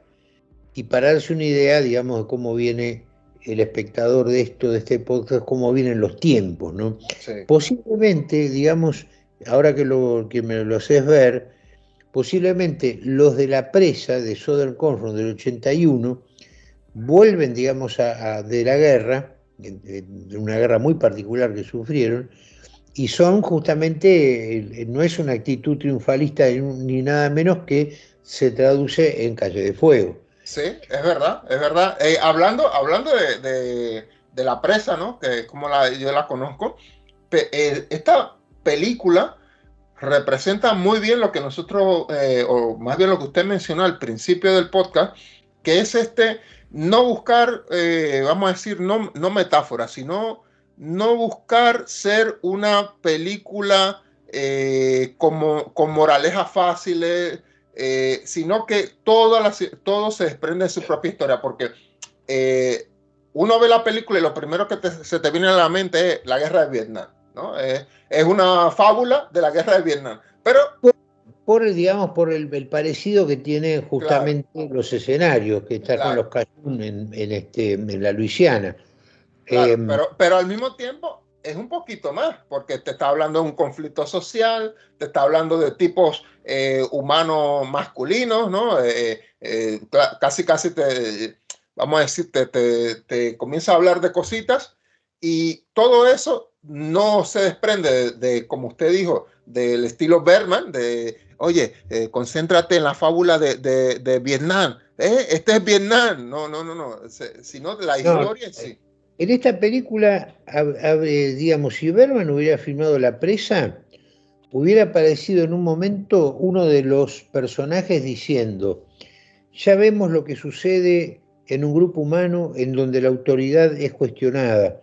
y para darse una idea, digamos, de cómo viene el espectador de este podcast, cómo vienen los tiempos, ¿no? Sí. Posiblemente, digamos, ahora que me lo haces ver, posiblemente los de La Presa de Southern Comfort del 81 vuelven, digamos, de la guerra, de una guerra muy particular que sufrieron, y son justamente, no es una actitud triunfalista ni nada menos que se traduce en Calle de Fuego. Sí, es verdad, es verdad. Hablando de la presa, ¿no? Que como yo la conozco, esta película representa muy bien lo que nosotros, o más bien lo que usted mencionó al principio del podcast, que es no buscar, vamos a decir, no metáfora, sino no buscar ser una película con moralejas fáciles, sino que todo se desprende de su propia historia, porque uno ve la película y lo primero que se te viene a la mente es la guerra de Vietnam, ¿no? Es una fábula de la guerra de Vietnam, pero Digamos, por el parecido que tienen claro, justamente los escenarios, que está con claro, los Cajun en la Luisiana. claro, pero al mismo tiempo es un poquito más, porque te está hablando de un conflicto social, te está hablando de tipos humanos masculinos, ¿no? Casi vamos a decir, te comienza a hablar de cositas y todo eso no se desprende como usted dijo, del estilo Bergman, oye, concéntrate en la fábula de Vietnam, este es Vietnam, no, sino la No, historia en sí. en esta película, digamos, si Berman hubiera filmado La Presa, hubiera aparecido en un momento uno de los personajes diciendo: ya vemos lo que sucede en un grupo humano en donde la autoridad es cuestionada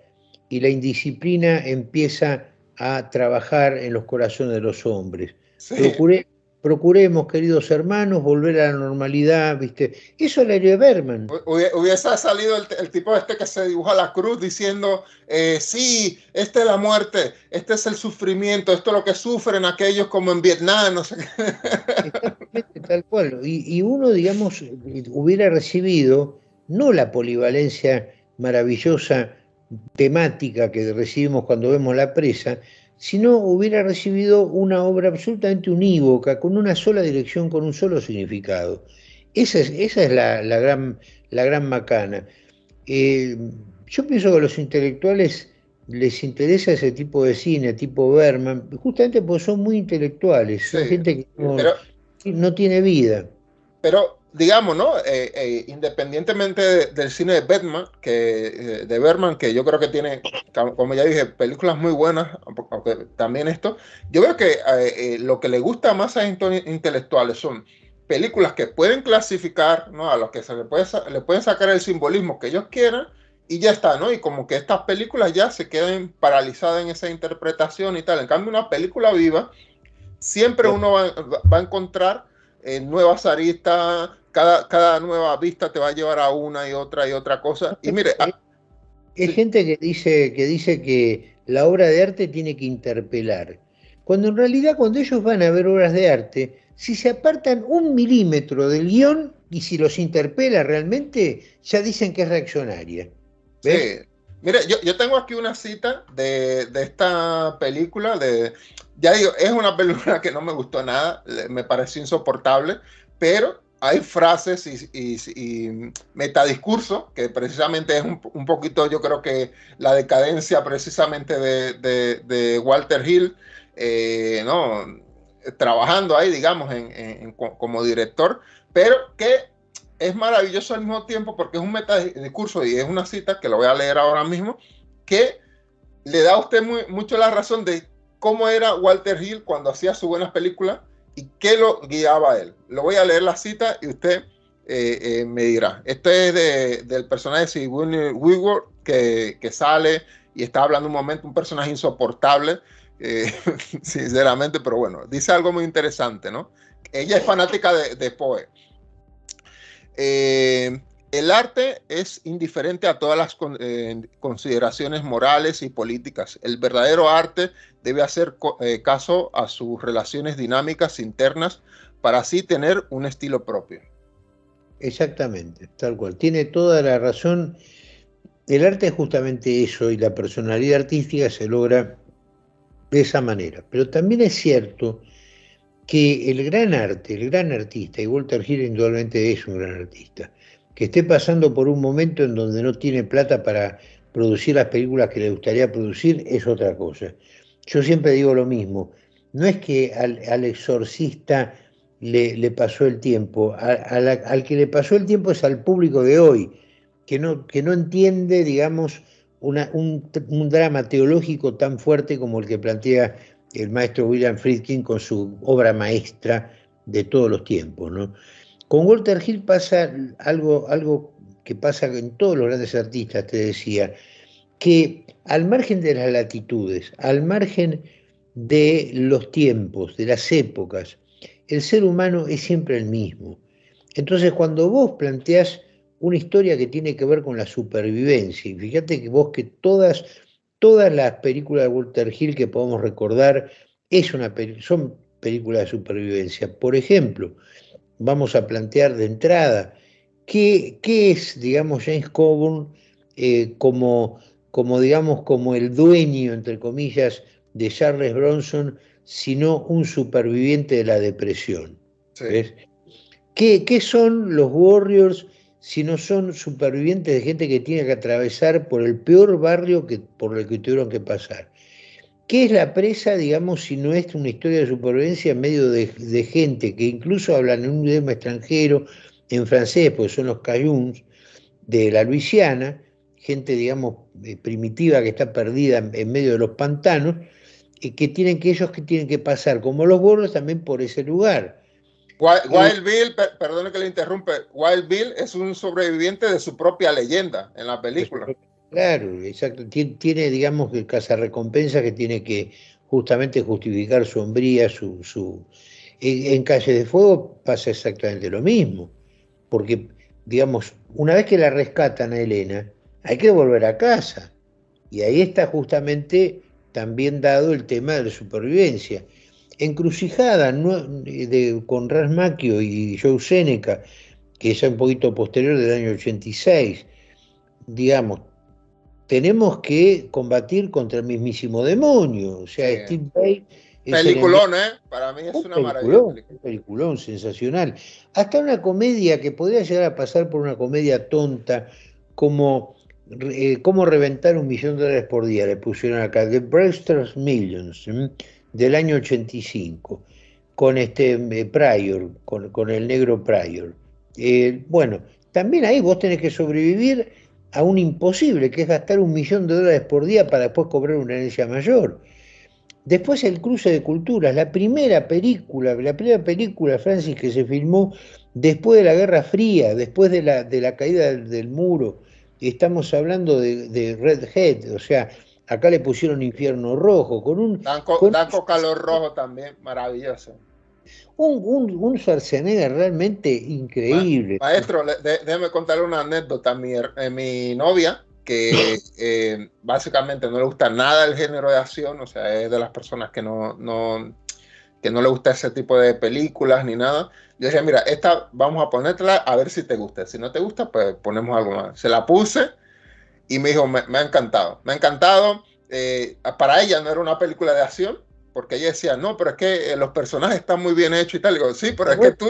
y la indisciplina empieza a trabajar en los corazones de los hombres. Sí, Procuremos, queridos hermanos, volver a la normalidad, ¿viste? Eso es la de Berman. hubiese salido el tipo que se dibuja la cruz diciendo, sí, esta es la muerte, este es el sufrimiento, esto es lo que sufren aquellos como en Vietnam, no sé qué. Exactamente, tal cual. Y uno, digamos, hubiera recibido no la polivalencia maravillosa temática que recibimos cuando vemos La Presa, sino hubiera recibido una obra absolutamente unívoca, con una sola dirección, con un solo significado. Esa es la gran macana. Eh, yo pienso que a los intelectuales les interesa ese tipo de cine, tipo Berman, justamente porque son muy intelectuales, son Sí, gente que pero, no tiene vida. pero digamos, ¿no? Independientemente del cine de de Bergman, que yo creo que tiene, como ya dije, películas muy buenas, aunque también esto, yo veo que lo que le gusta más a intelectuales son películas que pueden clasificar, ¿no? A los que le pueden sacar el simbolismo que ellos quieran y ya está, ¿no? Y como que estas películas ya se queden paralizadas en esa interpretación y tal. En cambio, una película viva siempre uno va a encontrar nuevas aristas, cada nueva vista te va a llevar a una y otra cosa. Y mire, Es sí, gente que dice que la obra de arte tiene que interpelar, cuando en realidad cuando ellos van a ver obras de arte, si se apartan 1 milímetro del guión y si los interpela realmente, ya dicen que es reaccionaria. ¿Ves? sí. Mire, yo tengo aquí una cita de esta película, ya digo, es una película que no me gustó nada, me pareció insoportable, pero hay frases y metadiscurso, que precisamente es un poquito, yo creo que la decadencia precisamente de Walter Hill, ¿no? Trabajando ahí, digamos, como director, pero que es maravilloso al mismo tiempo porque es un metadiscurso y es una cita que lo voy a leer ahora mismo, que le da a usted mucho la razón de cómo era Walter Hill cuando hacía sus buenas películas y qué lo guiaba a él. Lo voy a leer la cita y usted me dirá. Esto es del personaje de Sigourney Weaver que sale y está hablando un momento, un personaje insoportable, sinceramente, pero bueno, dice algo muy interesante, ¿no? Ella es fanática de Poe. Eh, el arte es indiferente a todas las consideraciones morales y políticas. El verdadero arte debe hacer caso a sus relaciones dinámicas internas para así tener un estilo propio. Exactamente, tal cual. Tiene toda la razón. El arte es justamente eso y la personalidad artística se logra de esa manera. Pero también es cierto que el gran arte, el gran artista, y Walter Hill indudablemente es un gran artista, que esté pasando por un momento en donde no tiene plata para producir las películas que le gustaría producir es otra cosa. Yo siempre digo lo mismo, no es que al exorcista le pasó el tiempo, al que le pasó el tiempo es al público de hoy, que no entiende, digamos, un drama teológico tan fuerte como el que plantea el maestro William Friedkin con su obra maestra de todos los tiempos, ¿no? Con Walter Hill pasa algo que pasa en todos los grandes artistas, te decía, que al margen de las latitudes, al margen de los tiempos, de las épocas, el ser humano es siempre el mismo. Entonces, cuando vos planteás una historia que tiene que ver con la supervivencia, y fíjate que vos que todas las películas de Walter Hill que podemos recordar son películas de supervivencia. Por ejemplo, vamos a plantear de entrada qué es, digamos, James Coburn digamos, como el dueño, entre comillas, de Charles Bronson, sino un superviviente de la depresión. Sí. ¿Ves? ¿Qué son los Warriors si no son supervivientes de gente que tiene que atravesar por el peor barrio por el que tuvieron que pasar? ¿Qué es la presa, digamos, si no es una historia de supervivencia en medio de gente que incluso hablan en un idioma extranjero, en francés, porque son los Cayuns de la Luisiana, gente, digamos, primitiva que está perdida en medio de los pantanos, ellos que tienen que pasar, como los gorros, también por ese lugar. Wild Bill, perdone que le interrumpe, Wild Bill es un sobreviviente de su propia leyenda en la película. Claro, exacto. Tiene, digamos, que cazarrecompensas que tiene que justamente justificar su hombría, En Calle de Fuego pasa exactamente lo mismo, porque, digamos, una vez que la rescatan a Elena, hay que volver a casa. Y ahí está justamente también dado el tema de la supervivencia. Encrucijada con Ras Macchio y Joe Seneca, que es un poquito posterior del año 86, digamos, tenemos que combatir contra el mismísimo demonio. O sea, Sí. Steve Vai es peliculón, para mí es una maravilla. Un peliculón sensacional. Hasta una comedia que podría llegar a pasar por una comedia tonta, como Cómo reventar $1.000.000 por día, le pusieron acá, The Brewster's Millions, del año 85, con Pryor, con el negro Pryor. Bueno, también ahí vos tenés que sobrevivir a un imposible, que es gastar $1.000.000 por día para después cobrar una herencia mayor. Después el cruce de culturas, la primera película, Francis, que se filmó después de la Guerra Fría, después de la caída del muro. Estamos hablando de Redhead, o sea, acá le pusieron Infierno Rojo, Danco Calor Rojo también, maravilloso. Un Schwarzenegger realmente increíble. Maestro, déjeme contarle una anécdota. Mi novia, que básicamente no le gusta nada el género de acción, o sea, es de las personas que no le gusta ese tipo de películas ni nada. Yo decía, mira, esta vamos a ponértela a ver si te gusta. Si no te gusta, pues ponemos algo más. Se la puse y me dijo, me ha encantado. Me ha encantado. Para ella no era una película de acción, porque ella decía, no, pero es que los personajes están muy bien hechos y tal. Y digo, sí, pero es que tú...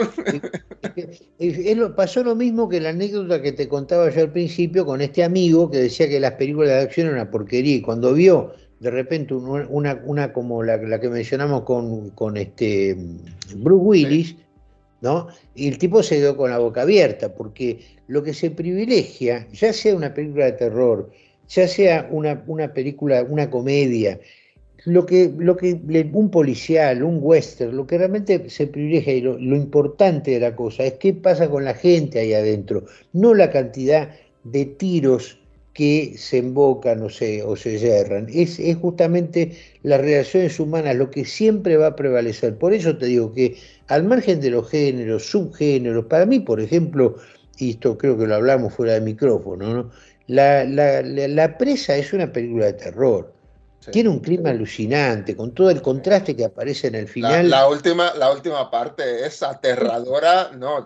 Pasó lo mismo que la anécdota que te contaba yo al principio con este amigo que decía que las películas de acción eran una porquería, y cuando vio de repente una como la que mencionamos con Bruce Willis, ¿no? Y el tipo se quedó con la boca abierta, porque lo que se privilegia, ya sea una película de terror, ya sea una película, una comedia, un policial, un western, lo que realmente se privilegia y lo importante de la cosa es qué pasa con la gente ahí adentro, no la cantidad de tiros que se embocan o se yerran. Es justamente las relaciones humanas lo que siempre va a prevalecer. Por eso te digo que al margen de los géneros, subgéneros, para mí, por ejemplo, y esto creo que lo hablamos fuera de micrófono, ¿no? La Presa es una película de terror. Sí. Tiene un clima alucinante, con todo el contraste que aparece en el final. La última parte es aterradora, no,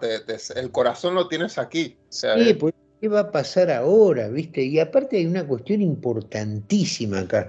el corazón lo tienes aquí. O sea, sí, pues, ¿qué va a pasar ahora, viste? Y aparte hay una cuestión importantísima acá.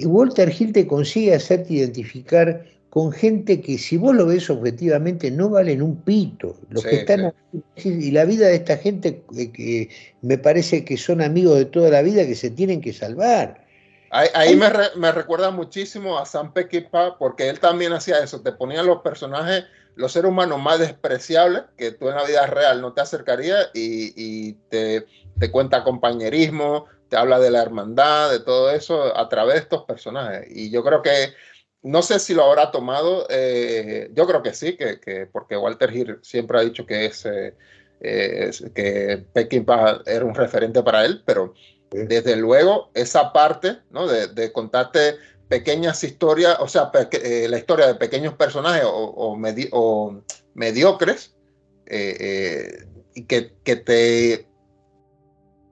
Walter Hill te consigue hacerte identificar con gente que si vos lo ves objetivamente no valen un pito. Los que están aquí, y la vida de esta gente que me parece que son amigos de toda la vida que se tienen que salvar. Ahí me recuerda muchísimo a Sam Peckinpah, porque él también hacía eso, te ponía los personajes, los seres humanos más despreciables que tú en la vida real no te acercarías y te cuenta compañerismo, te habla de la hermandad, de todo eso a través de estos personajes. Y yo creo que, no sé si lo habrá tomado, yo creo que sí, porque Walter Hill siempre ha dicho que que Peckinpah era un referente para él, pero desde luego esa parte, ¿no? de contarte pequeñas historias, o sea, la historia de pequeños personajes o mediocres, y que te,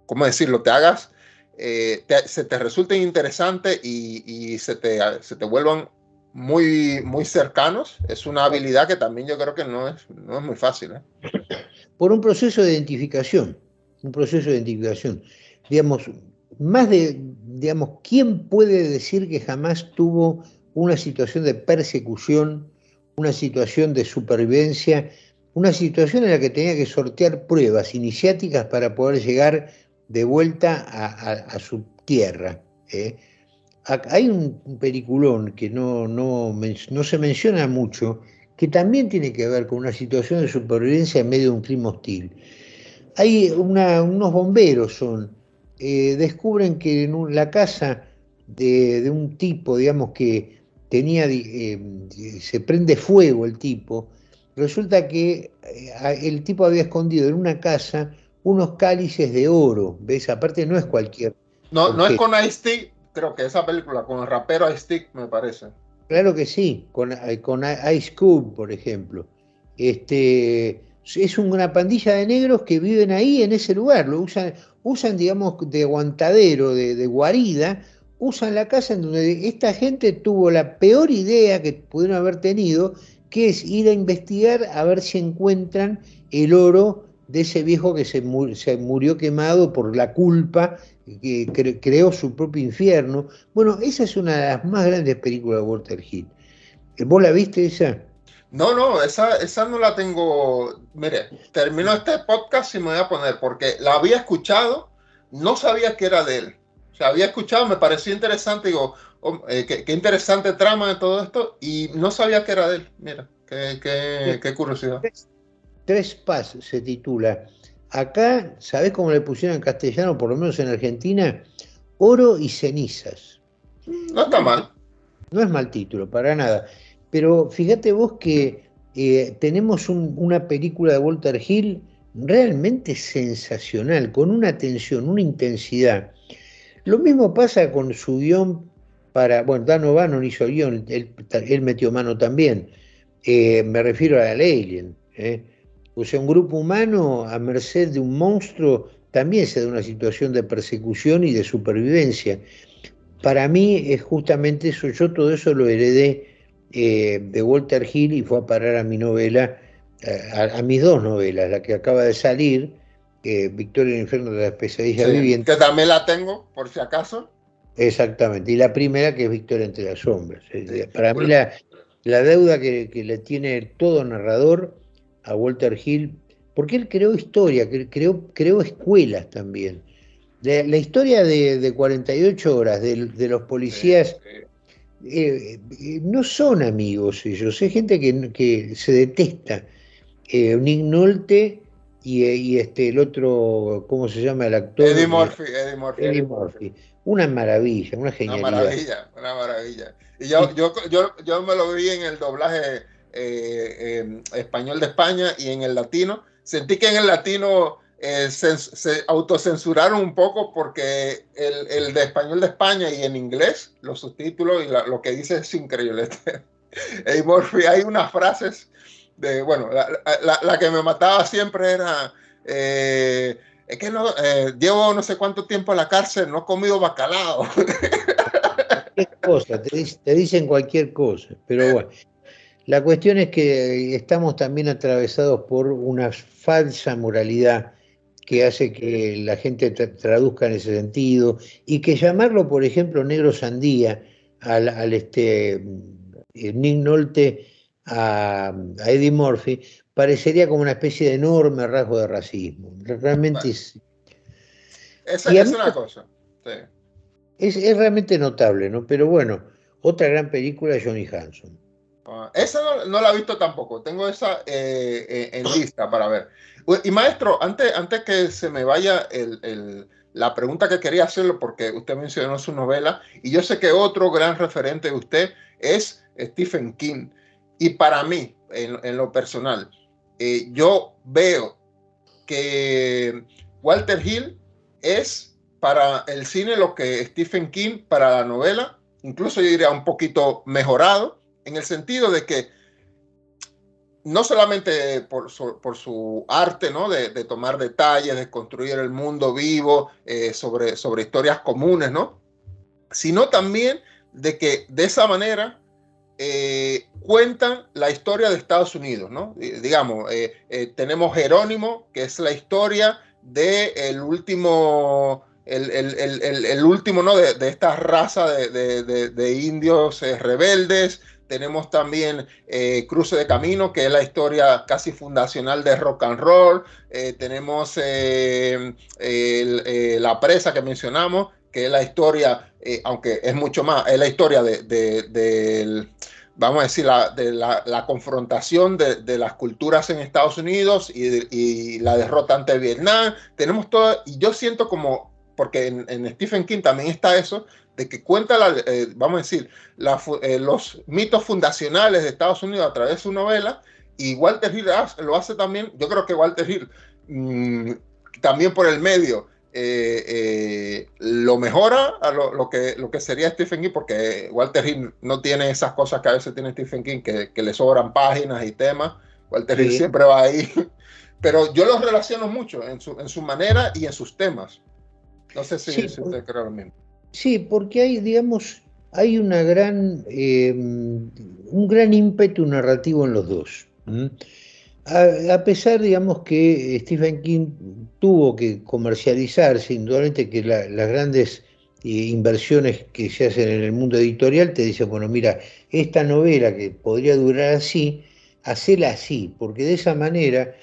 ¿cómo decirlo? Te hagas, se te resulten interesantes y se te vuelvan muy, muy cercanos. Es una habilidad que también yo creo que no es muy fácil. Por un proceso de identificación, digamos, digamos, ¿quién puede decir que jamás tuvo una situación de persecución, una situación de supervivencia, una situación en la que tenía que sortear pruebas iniciáticas para poder llegar de vuelta a su tierra? Hay un peliculón que no se menciona mucho, que también tiene que ver con una situación de supervivencia en medio de un clima hostil. Hay unos bomberos descubren que en la casa de un tipo, digamos, que tenía, se prende fuego el tipo, resulta que el tipo había escondido en una casa unos cálices de oro, ¿ves? Aparte no es cualquier No es objeto. con Ice-T, creo que esa película, con el rapero Ice-T, me parece. Claro que sí, con Ice Cube, por ejemplo. Es una pandilla de negros que viven ahí en ese lugar, lo usan digamos, de aguantadero, de guarida, usan la casa en donde esta gente tuvo la peor idea que pudieron haber tenido, que es ir a investigar a ver si encuentran el oro de ese viejo que se murió quemado por la culpa, que creó su propio infierno. Bueno, esa es una de las más grandes películas de Walter Hill. ¿Vos la viste esa? No, esa no la tengo. Mire, termino este podcast y me voy a poner, porque la había escuchado, no sabía que era de él. O sea, había escuchado, me pareció interesante, digo, oh, qué interesante trama de todo esto, y no sabía que era de él. Mira, qué curiosidad. Tres Paz se titula. Acá, ¿sabés cómo le pusieron en castellano, por lo menos en Argentina? Oro y cenizas. No está mal. No es mal título, para nada. Pero fíjate vos que tenemos una película de Walter Hill realmente sensacional, con una tensión, una intensidad. Lo mismo pasa con su guión bueno, Dan O'Bannon hizo el guión, él metió mano también. Me refiero a Alien. O sea, un grupo humano a merced de un monstruo también se da una situación de persecución y de supervivencia. Para mí es justamente eso, yo todo eso lo heredé de Walter Hill y fue a parar a mi novela, a mis dos novelas, la que acaba de salir, Victoria en el infierno de las pesadillas Sí, vivientes. que también la tengo, por si acaso. Exactamente, y la primera que es Victoria entre las sombras. Sí. Para mí la deuda que le tiene todo narrador a Walter Hill, porque él creó historia, creó escuelas también. La historia de 48 horas de los policías no son amigos ellos, es gente que se detesta. Nick Nolte y el otro, ¿cómo se llama el actor? Eddie Murphy. Eddie Murphy. Una maravilla, una genialidad. Una maravilla. Y yo me lo vi en el doblaje español de España y en el latino. Sentí que en el latino se autocensuraron un poco porque el de español de España y en inglés, los subtítulos y lo que dice es increíble. Eddie Murphy, hay unas frases bueno, la que me mataba siempre era... es que no, llevo no sé cuánto tiempo en la cárcel, no he comido bacalao. Cualquier cosa, te dicen cualquier cosa, pero bueno. La cuestión es que estamos también atravesados por una falsa moralidad que hace que la gente traduzca en ese sentido y que llamarlo, por ejemplo, negro sandía Nick Nolte a Eddie Murphy, parecería como una especie de enorme rasgo de racismo. Realmente Bueno, es... esa Y a es mí una cosa. Sí. es realmente notable, ¿no? Pero bueno, otra gran película, Johnny Hanson. Esa no la he visto tampoco. Tengo esa en lista para ver. Y maestro, antes que se me vaya la pregunta que quería hacerlo, porque usted mencionó su novela, y yo sé que otro gran referente de usted es Stephen King. Y para mí, en lo personal, yo veo que Walter Hill es para el cine lo que Stephen King para la novela, incluso yo diría un poquito mejorado, en el sentido de que no solamente por su arte, ¿no? De tomar detalles, de construir el mundo vivo sobre historias comunes, ¿no? Sino también de que de esa manera cuentan la historia de Estados Unidos, ¿no? Digamos, tenemos Jerónimo, que es la historia del último, el último, ¿no? De esta raza de indios rebeldes. Tenemos también Cruce de Camino, que es la historia casi fundacional de rock and roll. Tenemos La Presa que mencionamos, que es la historia, aunque es mucho más, es la historia del vamos a decir, la confrontación de las culturas en Estados Unidos y la derrota ante Vietnam. Tenemos todo, y yo siento como, porque en Stephen King también está eso, de que cuenta, vamos a decir, los mitos fundacionales de Estados Unidos a través de su novela, y Walter Hill lo hace también. Yo creo que Walter Hill, también por el medio, lo mejora a lo que sería Stephen King, porque Walter Hill no tiene esas cosas que a veces tiene Stephen King, que le sobran páginas y temas. Walter Hill Sí, siempre va ahí, pero yo los relaciono mucho en su manera y en sus temas. No sé sí, si usted cree lo mismo. sí, porque hay, digamos, hay una un gran ímpetu narrativo en los dos. A pesar, digamos, que Stephen King tuvo que comercializarse, indudablemente que las grandes inversiones que se hacen en el mundo editorial te dicen, bueno, mira, esta novela que podría durar así, hacela así, porque de esa manera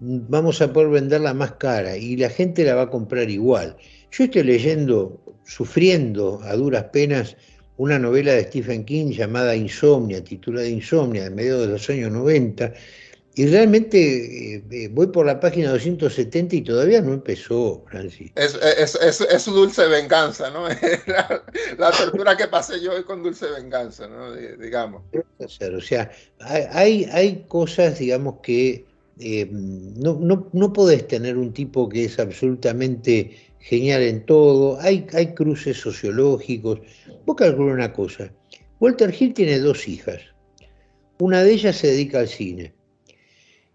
vamos a poder venderla más cara y la gente la va a comprar igual. Yo estoy leyendo, sufriendo a duras penas, una novela de Stephen King llamada Insomnia, titulada Insomnia, de mediados de los años 90, y realmente voy por la página 270 y todavía no empezó, Francis. Es su dulce venganza, ¿no? La tortura que pasé yo hoy con dulce venganza, ¿no? Digamos. O sea, hay cosas, digamos, que no podés tener un tipo que es absolutamente genial en todo. Hay cruces sociológicos. Vos calculá una cosa. Walter Hill tiene dos hijas. Una de ellas se dedica al cine.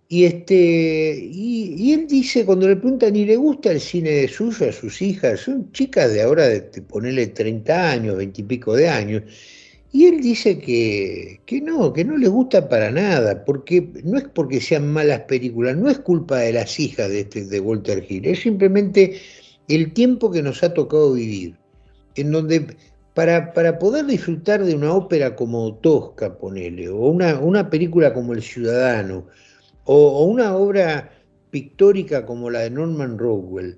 Y él dice, cuando le preguntan, ¿y le gusta el cine de suyo a sus hijas? Son chicas de ahora de ponerle 30 años, 20 y pico de años. Y él dice que no le gusta para nada, porque no es porque sean malas películas, no es culpa de las hijas de Walter Hill, es simplemente el tiempo que nos ha tocado vivir, en donde para poder disfrutar de una ópera como Tosca, ponele, o una película como El Ciudadano, o una obra pictórica como la de Norman Rockwell,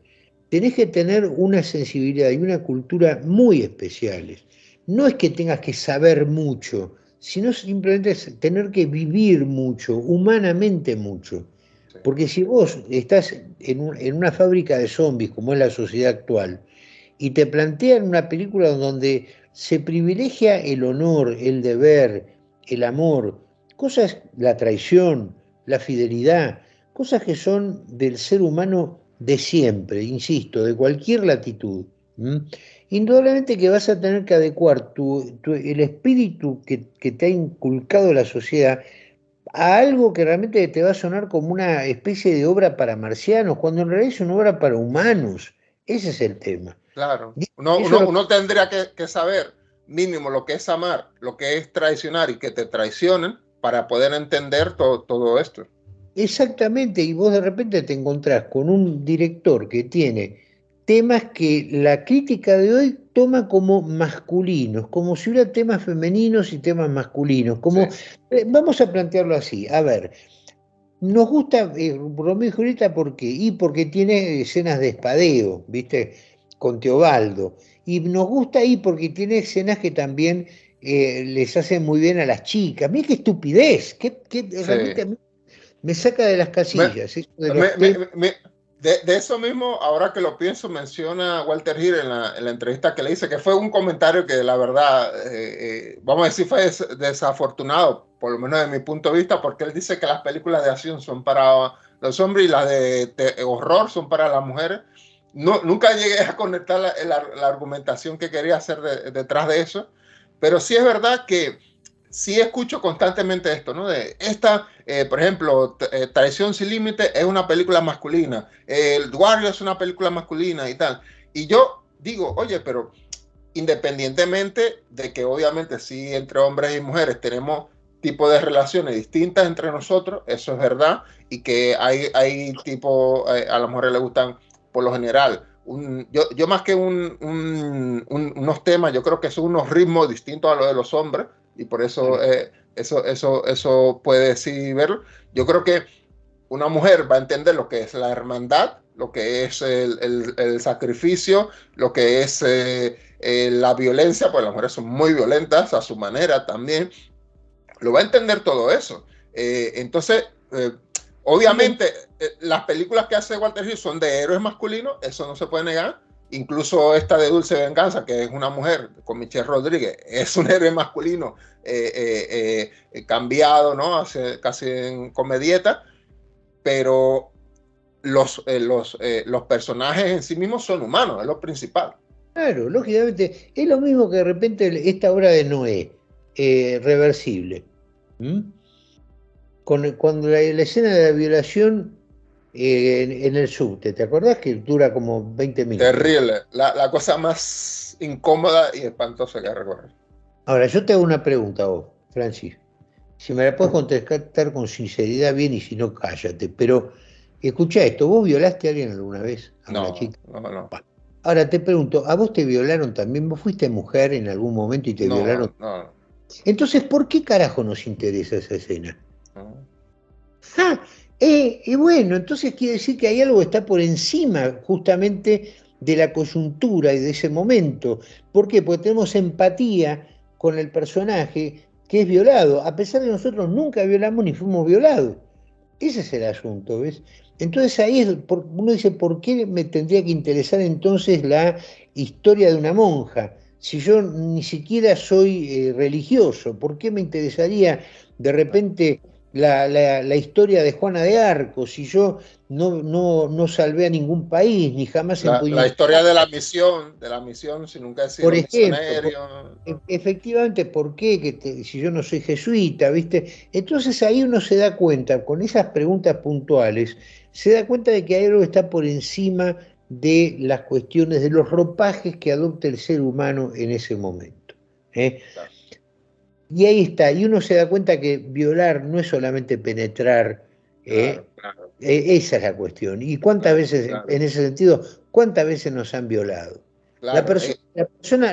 tenés que tener una sensibilidad y una cultura muy especiales. No es que tengas que saber mucho, sino simplemente es tener que vivir mucho, humanamente mucho. Sí. Porque si vos estás en una fábrica de zombies, como es la sociedad actual, y te plantean una película donde se privilegia el honor, el deber, el amor, cosas, la traición, la fidelidad, cosas que son del ser humano de siempre, insisto, de cualquier latitud. Indudablemente que vas a tener que adecuar el espíritu que te ha inculcado la sociedad a algo que realmente te va a sonar como una especie de obra para marcianos, cuando en realidad es una obra para humanos. Ese es el tema. Claro. Eso es lo Uno tendría que saber mínimo lo que es amar, lo que es traicionar y que te traicionen para poder entender todo esto. exactamente, y vos de repente te encontrás con un director que tiene temas que la crítica de hoy toma como masculinos, como si hubiera temas femeninos y temas masculinos, como, Sí, vamos a plantearlo así, a ver, nos gusta Romeo y Julieta, ¿por qué? Y porque tiene escenas de espadeo, ¿viste? Con Teobaldo. Y nos gusta ahí porque tiene escenas que también les hacen muy bien a las chicas. Mira qué estupidez, realmente a sí. mí me saca de las Me, casillas, eso de me- los temas. me- me- de eso mismo, ahora que lo pienso, menciona Walter Hill en la entrevista que le hice, que fue un comentario que la verdad, vamos a decir, fue desafortunado, por lo menos de mi punto de vista, porque él dice que las películas de acción son para los hombres y las de horror son para las mujeres. No, nunca llegué a conectar la argumentación que quería hacer detrás de eso, pero sí es verdad que sí escucho constantemente esto, ¿no? De esta, por ejemplo, Traición sin Límite es una película masculina, el Warrior es una película masculina y tal. Y yo digo, oye, pero independientemente de que obviamente sí entre hombres y mujeres tenemos tipos de relaciones distintas entre nosotros, eso es verdad, y que hay tipo, a las mujeres les gustan por lo general. Yo más que unos temas, yo creo que son unos ritmos distintos a los de los hombres, y por eso eso puede sí verlo. Yo creo que una mujer va a entender lo que es la hermandad, lo que es el sacrificio, lo que es la violencia, pues las mujeres son muy violentas a su manera también, lo va a entender todo eso. Entonces, obviamente, las películas que hace Walter Hill son de héroes masculinos, eso no se puede negar. Incluso esta de Dulce Venganza, que es una mujer con Michelle Rodríguez, es un héroe masculino cambiado, ¿no? Casi en comedieta, pero los personajes en sí mismos son humanos, es lo principal. Claro, lógicamente, es lo mismo que de repente esta obra de Noé, reversible. ¿Mm? Cuando la escena de la violación en el subte, ¿te acordás que dura como 20 minutos? Terrible, la cosa más incómoda y espantosa que recorrer. Ahora, yo te hago una pregunta a vos, Francis. Si me la puedes contestar con sinceridad, bien, y si no, cállate. Pero escucha esto, ¿vos violaste a alguien alguna vez? ¿A una No, chica? no, no, Bueno, ahora te pregunto, ¿a vos te violaron también? ¿Vos fuiste mujer en algún momento y te violaron? no, no, Entonces, ¿por qué carajo nos interesa esa escena? no. Ah, y bueno, entonces quiere decir que hay algo que está por encima justamente de la coyuntura y de ese momento. ¿Por qué? Porque tenemos empatía con el personaje que es violado, a pesar de que nosotros nunca violamos ni fuimos violados. Ese es el asunto, ¿ves? Entonces ahí uno dice, ¿por qué me tendría que interesar entonces la historia de una monja? Si yo ni siquiera soy religioso, ¿por qué me interesaría de repente la historia de Juana de Arco? Si yo no salvé a ningún país, ni jamás La empuñé, historia de la misión, si nunca he por sido ejemplo, misionero. efectivamente, ¿por qué? Si yo no soy jesuita, ¿viste? Entonces ahí uno se da cuenta, con esas preguntas puntuales, se da cuenta de que hay algo que está por encima de las cuestiones, de los ropajes que adopta el ser humano en ese momento. ¿Eh? Claro, Y ahí está, y uno se da cuenta que violar no es solamente penetrar, ¿eh? claro, claro, Esa es la cuestión. ¿Y cuántas claro, veces, en ese sentido, cuántas veces nos han violado? claro.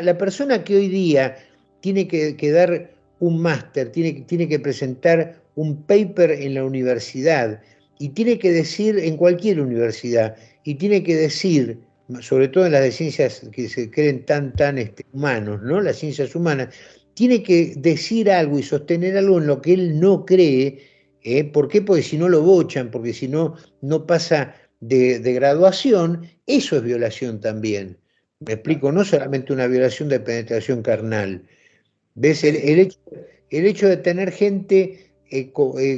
La persona que hoy día tiene que dar un máster, tiene que presentar un paper en la universidad y tiene que decir, en cualquier universidad, y tiene que decir, sobre todo en las de ciencias que se creen tan humanos, ¿no? Las ciencias humanas, tiene que decir algo y sostener algo en lo que él no cree. ¿Por qué? Porque si no lo bochan, porque si no, no pasa de graduación, eso es violación también. Me Claro. explico, no solamente una violación de penetración carnal. ¿Ves? Sí, El hecho de tener gente,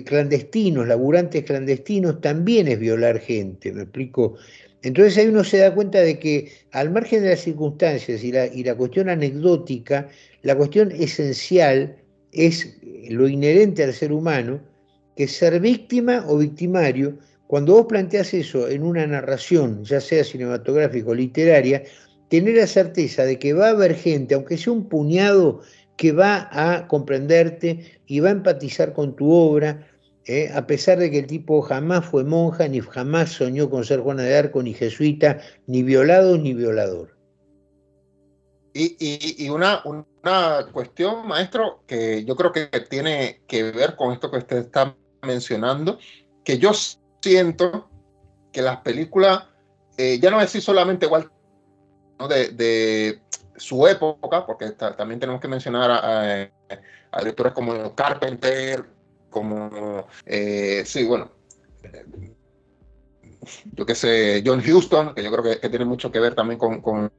clandestinos, laburantes clandestinos, también es violar gente, ¿me explico? Entonces ahí uno se da cuenta de que al margen de las circunstancias y la cuestión anecdótica, la cuestión esencial es lo inherente al ser humano, que es ser víctima o victimario. Cuando vos planteás eso en una narración, ya sea cinematográfica o literaria, tener la certeza de que va a haber gente, aunque sea un puñado, que va a comprenderte y va a empatizar con tu obra A pesar de que el tipo jamás fue monja, ni jamás soñó con ser Juana de Arco, ni jesuita, ni violado, ni violador. Y una cuestión, maestro, que yo creo que tiene que ver con esto que usted está mencionando, que yo siento que las películas, ya no es decir solamente igual, ¿no? de su época, porque también tenemos que mencionar a directores como Carpenter, como, sí, bueno, yo qué sé, John Huston, que yo creo que tiene mucho que ver también con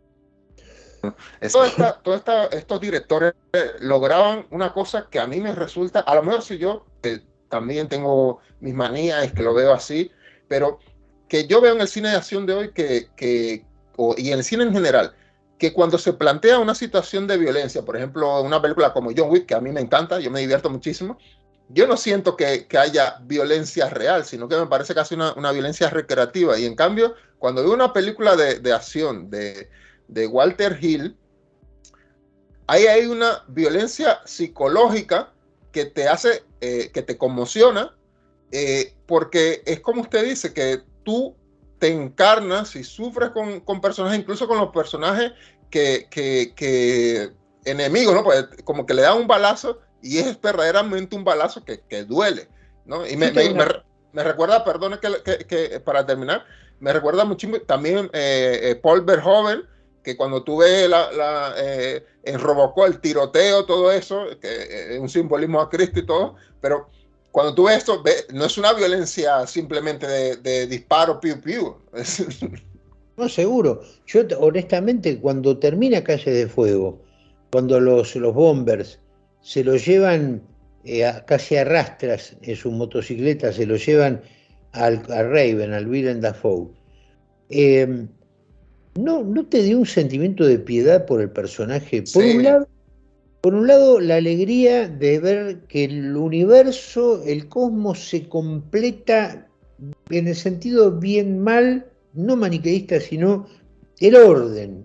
estos directores lograban una cosa que a mí me resulta, a lo mejor si yo también tengo mis manías, que lo veo así, pero que yo veo en el cine de acción de hoy y en el cine en general, que cuando se plantea una situación de violencia, por ejemplo, una película como John Wick, que a mí me encanta, yo me divierto muchísimo, yo no siento que haya violencia real, sino que me parece casi una violencia recreativa. Y en cambio, cuando veo una película de acción de Walter Hill, ahí hay una violencia psicológica que te hace, que te conmociona, porque es como usted dice, que tú te encarnas y sufres con personajes, incluso con los personajes que enemigos, ¿no? Pues como que le dan un balazo y es verdaderamente un balazo que duele, ¿no? Y me recuerda, perdone que para terminar, me recuerda muchísimo también Paul Verhoeven, que cuando tú ves en Robocop el tiroteo, todo eso, que es un simbolismo a Cristo y todo, pero cuando tú ves esto, no es una violencia simplemente de disparo, piu, piu. No, seguro. Yo honestamente, cuando termina Calle de Fuego, cuando los bombers se lo llevan casi a rastras en su motocicleta, se lo llevan a Raven, al Willem Dafoe, eh, ¿no te dio un sentimiento de piedad por el personaje? Sí, Por un lado, la alegría de ver que el universo, el cosmos se completa en el sentido bien mal, no maniqueísta, sino el orden,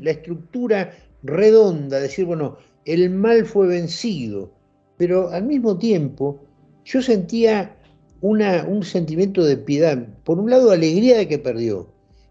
la estructura redonda, decir, bueno, el mal fue vencido, pero al mismo tiempo yo sentía un sentimiento de piedad, por un lado alegría de que perdió,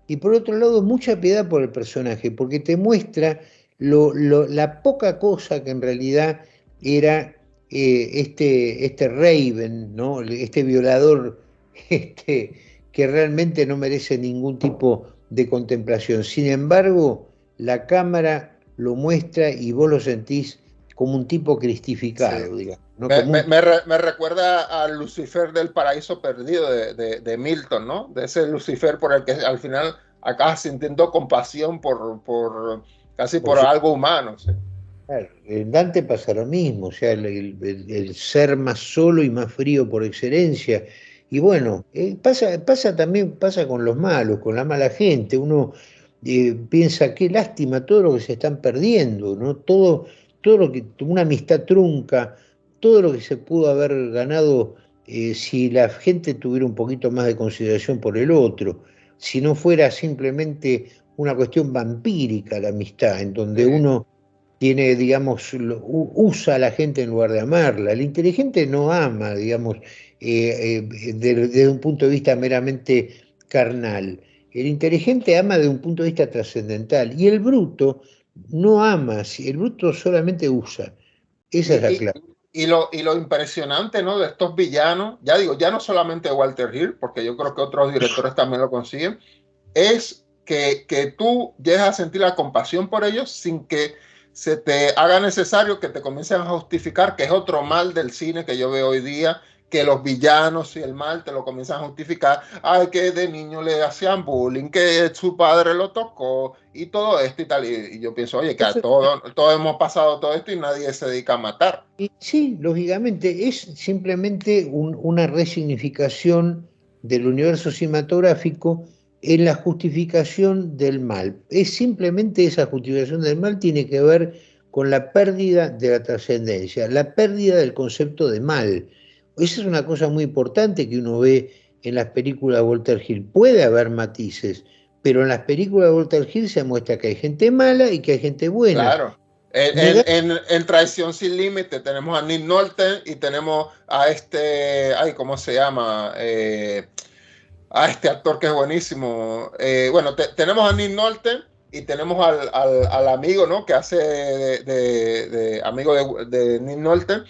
y por otro lado mucha piedad por el personaje, porque te muestra la poca cosa que en realidad era este Raven, ¿no? Este violador este, que realmente no merece ningún tipo de contemplación. Sin embargo, la cámara lo muestra y vos lo sentís como un tipo sí. cristificado, digamos, ¿no? Como un... Me recuerda a Lucifer del Paraíso Perdido de Milton, ¿no? De ese Lucifer por el que al final acabas sintiendo compasión casi por por su- algo humano. ¿Sí? claro, en Dante pasa lo mismo, o sea, el ser más solo y más frío por excelencia. Y bueno, también pasa con los malos, con la mala gente. Uno piensa, qué lástima todo lo que se están perdiendo, ¿no? Todo lo que, una amistad trunca, todo lo que se pudo haber ganado si la gente tuviera un poquito más de consideración por el otro, si no fuera simplemente una cuestión vampírica la amistad, en donde Sí. uno tiene, digamos, usa a la gente en lugar de amarla. El inteligente no ama, digamos, desde un punto de vista meramente carnal. El inteligente ama desde un punto de vista trascendental. Y el bruto no ama, el bruto solamente usa. Esa es la Y, y, clave. y lo impresionante, ¿no? De estos villanos, ya digo, ya no solamente Walter Hill, porque yo creo que otros directores también lo consiguen, es que tú llegas a sentir la compasión por ellos sin que se te haga necesario que te comiencen a justificar, que es otro mal del cine que yo veo hoy día, que los villanos y el mal te lo comienzan a justificar. Ay, que de niño le hacían bullying, que su padre lo tocó y todo esto y tal. Y yo pienso, oye, que a Eso, todos hemos pasado todo esto y nadie se dedica a matar. y sí, lógicamente, es simplemente una resignificación del universo cinematográfico en la justificación del mal. Es simplemente esa justificación del mal tiene que ver con la pérdida de la trascendencia, la pérdida del concepto de mal. Esa es una cosa muy importante que uno ve en las películas de Walter Hill. Puede haber matices, pero en las películas de Walter Hill se muestra que hay gente mala y que hay gente buena. Claro, En Traición Sin Límite tenemos a Nick Nolte y tenemos a ay, ¿cómo se llama? A este actor que es buenísimo. Bueno, tenemos a Nick Nolte y tenemos al amigo, ¿no? Que hace de amigo de Nick Nolte.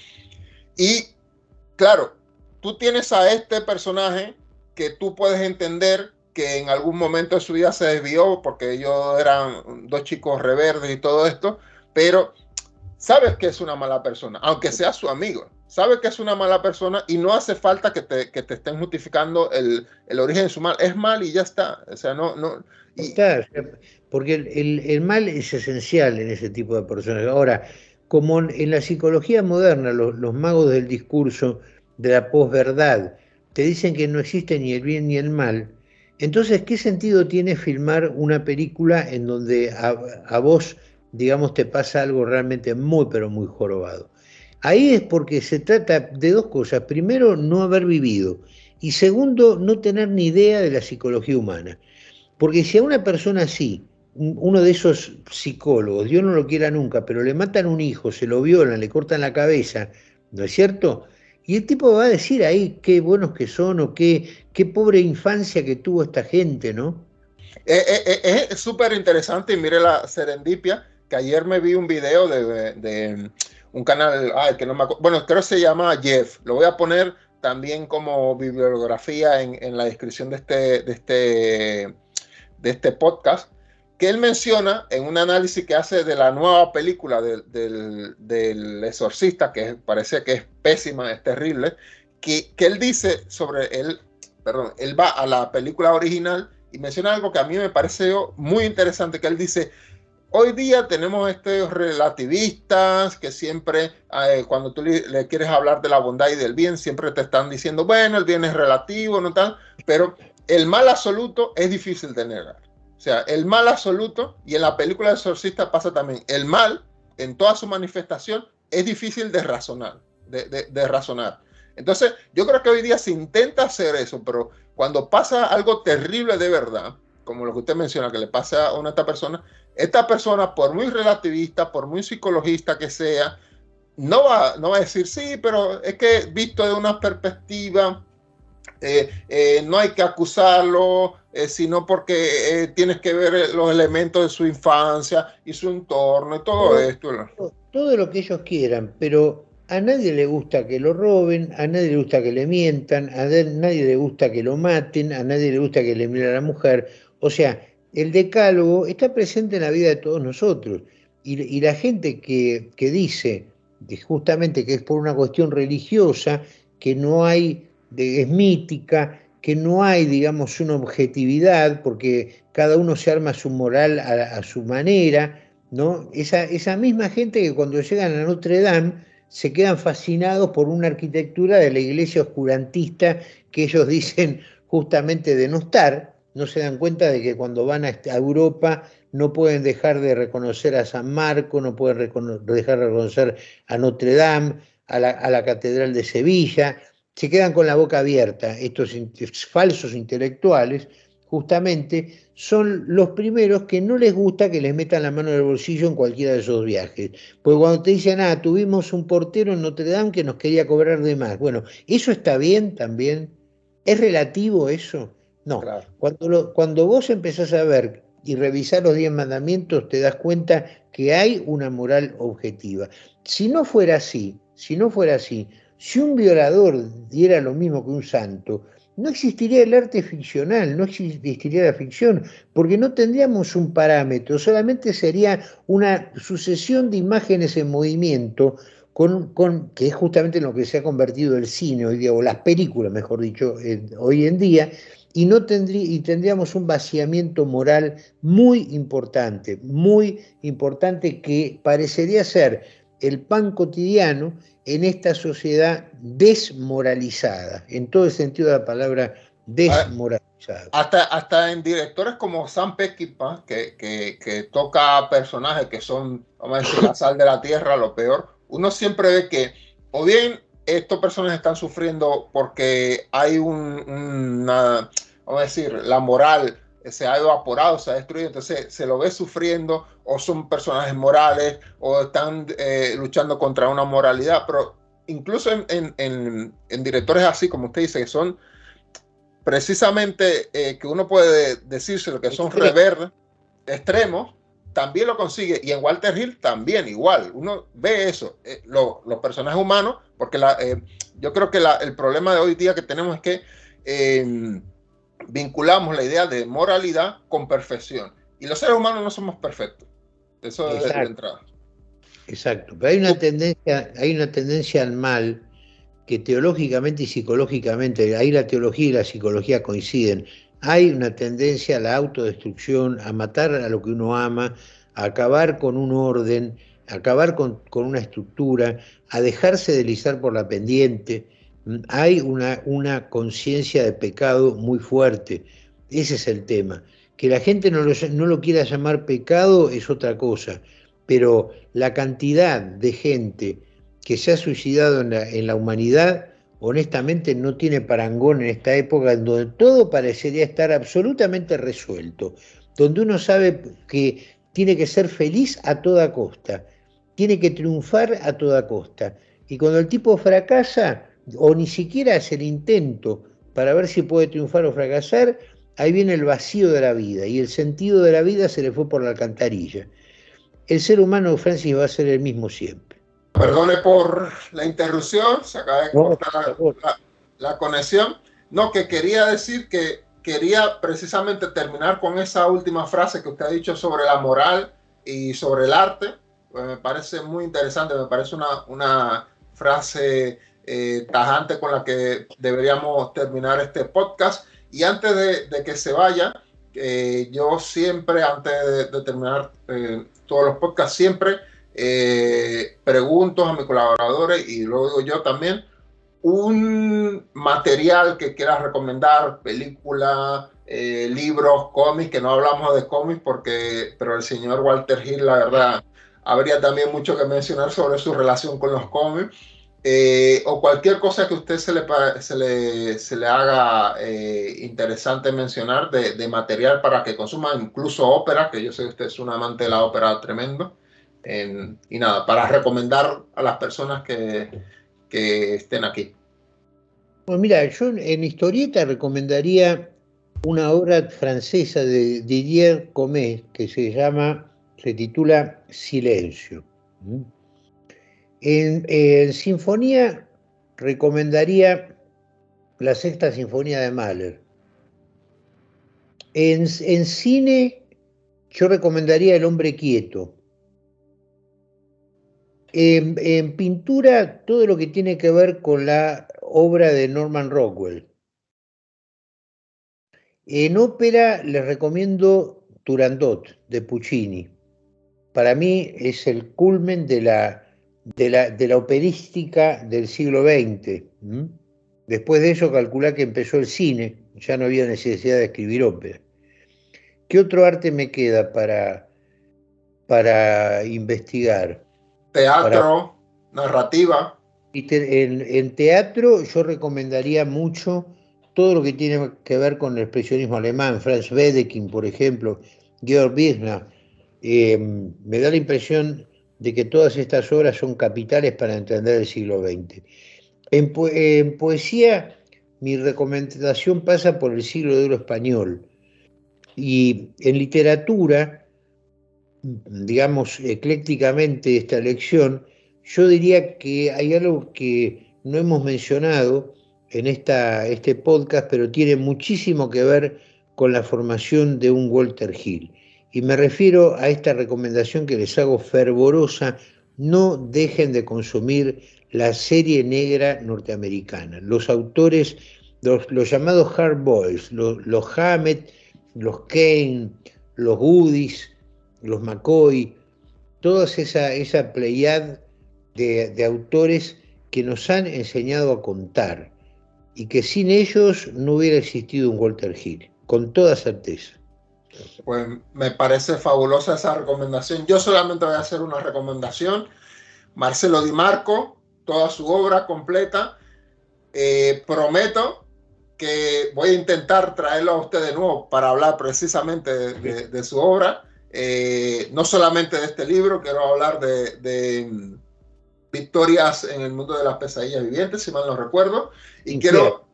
Y claro, tú tienes a este personaje que tú puedes entender que en algún momento de su vida se desvió porque ellos eran dos chicos reverdes y todo esto, pero sabes que es una mala persona, aunque sea su amigo. Sabes que es una mala persona y no hace falta que te estén justificando el origen de su mal. Es mal y ya está. O sea, no. Y, Está, porque el mal es esencial en ese tipo de personas. Ahora, como en la psicología moderna, los magos del discurso de la posverdad te dicen que no existe ni el bien ni el mal, entonces, ¿qué sentido tiene filmar una película en donde a vos, digamos, te pasa algo realmente muy, pero muy jorobado? Ahí es porque se trata de dos cosas. Primero, no haber vivido. Y segundo, no tener ni idea de la psicología humana. Porque si a una persona así, uno de esos psicólogos, Dios no lo quiera nunca, pero le matan un hijo, se lo violan, le cortan la cabeza, ¿no es cierto? Y el tipo va a decir ahí qué buenos que son o qué pobre infancia que tuvo esta gente, ¿no? es súper interesante y mire la serendipia, que ayer me vi un video de un canal, ay, que no me acuerdo, bueno, creo que se llama Jeff, lo voy a poner también como bibliografía en la descripción de este podcast, que él menciona en un análisis que hace de la nueva película del Exorcista, que parece que es pésima, es terrible, que él dice sobre él, perdón, él va a la película original y menciona algo que a mí me pareció muy interesante, que él dice: hoy día tenemos estos relativistas que siempre, cuando tú le quieres hablar de la bondad y del bien, siempre te están diciendo, bueno, el bien es relativo, no tal, pero el mal absoluto es difícil de negar. O sea, el mal absoluto, y en la película de Exorcista pasa también, el mal, en toda su manifestación, es difícil de razonar, de razonar. Entonces, yo creo que hoy día se intenta hacer eso, pero cuando pasa algo terrible de verdad, como lo que usted menciona, que le pasa a esta persona, por muy relativista, por muy psicologista que sea, no va a decir, sí, pero es que visto de una perspectiva, no hay que acusarlo, sino porque tienes que ver los elementos de su infancia y su entorno y todo esto. Todo lo que ellos quieran, pero a nadie le gusta que lo roben, a nadie le gusta que le mientan, a nadie le gusta que lo maten, a nadie le gusta que le miren a la mujer. O sea, el decálogo está presente en la vida de todos nosotros. Y la gente que dice justamente que es por una cuestión religiosa, que no hay, es mítica, que no hay, digamos, una objetividad, porque cada uno se arma su moral a su manera, ¿no? Esa misma gente que cuando llegan a Notre Dame se quedan fascinados por una arquitectura de la iglesia oscurantista que ellos dicen justamente denostar, no se dan cuenta de que cuando van a Europa no pueden dejar de reconocer a San Marco, no pueden dejar de reconocer a Notre Dame, a la Catedral de Sevilla, se quedan con la boca abierta. Estos falsos intelectuales justamente son los primeros que no les gusta que les metan la mano en el bolsillo en cualquiera de esos viajes. Porque cuando te dicen, tuvimos un portero en Notre Dame que nos quería cobrar de más. Bueno, ¿eso está bien también? ¿Es relativo eso? No. Claro. Cuando vos empezás a ver y revisar los 10 mandamientos, te das cuenta que hay una moral objetiva. Si no fuera así, si un violador diera lo mismo que un santo, no existiría el arte ficcional, no existiría la ficción, porque no tendríamos un parámetro, solamente sería una sucesión de imágenes en movimiento, que es justamente en lo que se ha convertido el cine hoy día, o las películas, mejor dicho, hoy en día, y tendríamos un vaciamiento moral muy importante que parecería ser el pan cotidiano en esta sociedad desmoralizada, en todo el sentido de la palabra desmoralizada. Hasta en directores como Sam Peckinpah, que toca personajes que son, vamos a decir, la sal de la tierra, lo peor, uno siempre ve que, o bien estos personajes están sufriendo porque hay una, vamos a decir, la moral se ha evaporado, se ha destruido, entonces se lo ve sufriendo, o son personajes morales, o están luchando contra una moralidad, pero incluso en directores así, como usted dice, que son precisamente, que uno puede decirse lo que son reverdes, extremos, también lo consigue, y en Walter Hill también igual, uno ve eso, los personajes humanos, porque yo creo que el problema de hoy día que tenemos es que vinculamos la idea de moralidad con perfección, y los seres humanos no somos perfectos, eso es de entrada. Exacto, pero hay una tendencia al mal que teológicamente y psicológicamente, ahí la teología y la psicología coinciden. Hay una tendencia a la autodestrucción, a matar a lo que uno ama, a acabar con un orden, a acabar con una estructura, a dejarse deslizar por la pendiente. Hay una conciencia de pecado muy fuerte. Ese es el tema. Que la gente no lo quiera llamar pecado es otra cosa, pero la cantidad de gente que se ha suicidado en la humanidad, honestamente no tiene parangón en esta época en donde todo parecería estar absolutamente resuelto, donde uno sabe que tiene que ser feliz a toda costa, tiene que triunfar a toda costa. Y cuando el tipo fracasa, o ni siquiera hace el intento para ver si puede triunfar o fracasar, ahí viene el vacío de la vida, y el sentido de la vida se le fue por la alcantarilla. El ser humano, Francis, va a ser el mismo siempre. Perdone por la interrupción, se acaba de cortar la conexión. No, que quería decir que quería precisamente terminar con esa última frase que usted ha dicho sobre la moral y sobre el arte. Pues me parece muy interesante, me parece una frase tajante con la que deberíamos terminar este podcast. Y antes de que se vaya, yo siempre, antes de terminar todos los podcasts, siempre pregunto a mis colaboradores, y luego digo yo también, un material que quieras recomendar, película, libros, cómics, que no hablamos de cómics pero el señor Walter Hill, la verdad, habría también mucho que mencionar sobre su relación con los cómics, o cualquier cosa que a usted se le haga interesante mencionar de material para que consuma, incluso ópera, que yo sé que usted es un amante de la ópera tremendo. Y nada, para recomendar a las personas que estén aquí. Bueno, mira, yo en historieta recomendaría una obra francesa de Didier Comé que se titula Silencio. En sinfonía recomendaría la Sexta Sinfonía de Mahler. En cine yo recomendaría El Hombre Quieto. En pintura, todo lo que tiene que ver con la obra de Norman Rockwell. En ópera les recomiendo Turandot, de Puccini. Para mí es el culmen de la operística del siglo XX. Después de eso, calculá que empezó el cine, ya no había necesidad de escribir ópera. ¿Qué otro arte me queda para investigar? Teatro, narrativa. En teatro yo recomendaría mucho todo lo que tiene que ver con el expresionismo alemán, Franz Wedekind, por ejemplo, Georg Büchner. Me da la impresión de que todas estas obras son capitales para entender el siglo XX. En poesía, mi recomendación pasa por el siglo de oro español. Y en literatura, digamos, eclécticamente esta elección, yo diría que hay algo que no hemos mencionado en este podcast, pero tiene muchísimo que ver con la formación de un Walter Hill. Y me refiero a esta recomendación que les hago fervorosa: no dejen de consumir la serie negra norteamericana. Los autores, los llamados hard boys, los Hammett, los Kane, los Goodies, los McCoy, toda esa pleiad de autores que nos han enseñado a contar, y que sin ellos no hubiera existido un Walter Hill, con toda certeza. Pues me parece fabulosa esa recomendación. Yo solamente voy a hacer una recomendación. Marcelo Di Marco, toda su obra completa. Prometo que voy a intentar traerlo a usted de nuevo para hablar precisamente de su obra. No solamente de este libro, quiero hablar de Victorias en el mundo de las pesadillas vivientes, si mal no recuerdo, y quiero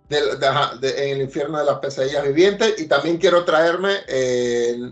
en el infierno de las pesadillas vivientes, y también quiero traerme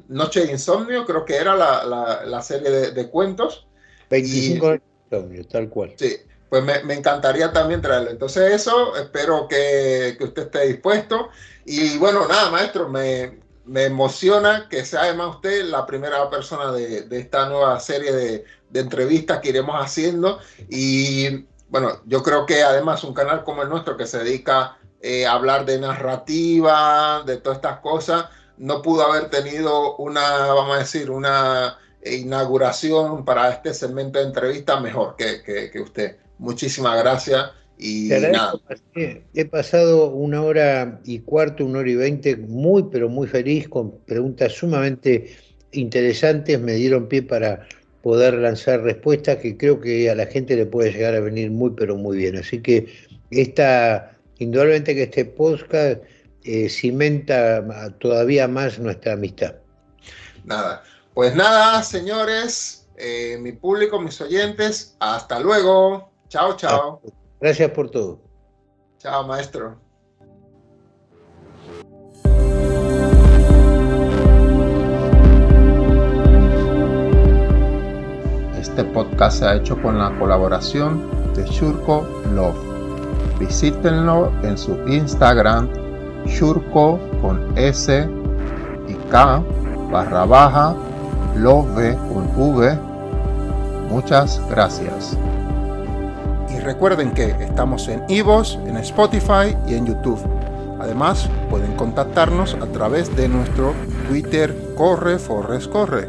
Noche de Insomnio, creo que era la serie de cuentos. 25 años de insomnio, tal cual. Sí, pues me encantaría también traerlo. Entonces eso, espero que usted esté dispuesto. Y bueno, nada, maestro, me emociona que sea además usted la primera persona de esta nueva serie de entrevistas que iremos haciendo. Y bueno, yo creo que además un canal como el nuestro que se dedica a hablar de narrativa, de todas estas cosas, no pudo haber tenido vamos a decir, una inauguración para este segmento de entrevista mejor que usted. Muchísimas gracias. Y nada. He pasado 1 hora y cuarto, 1 hora y 20, muy pero muy feliz, con preguntas sumamente interesantes. Me dieron pie para poder lanzar respuestas que creo que a la gente le puede llegar a venir muy pero muy bien. Así que indudablemente que este podcast cimenta todavía más nuestra amistad. Nada. Pues nada, señores, mi público, mis oyentes, hasta luego. Chao, chao. Gracias por todo. Chao, maestro. Este podcast se ha hecho con la colaboración de Shurko Love. Visítenlo en su Instagram, Shurko con S y K _ Love con V. Muchas gracias. Y recuerden que estamos en iVoox, en Spotify y en YouTube. Además, pueden contactarnos a través de nuestro Twitter, Corre Forrest Corre.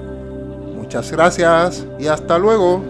Muchas gracias y hasta luego.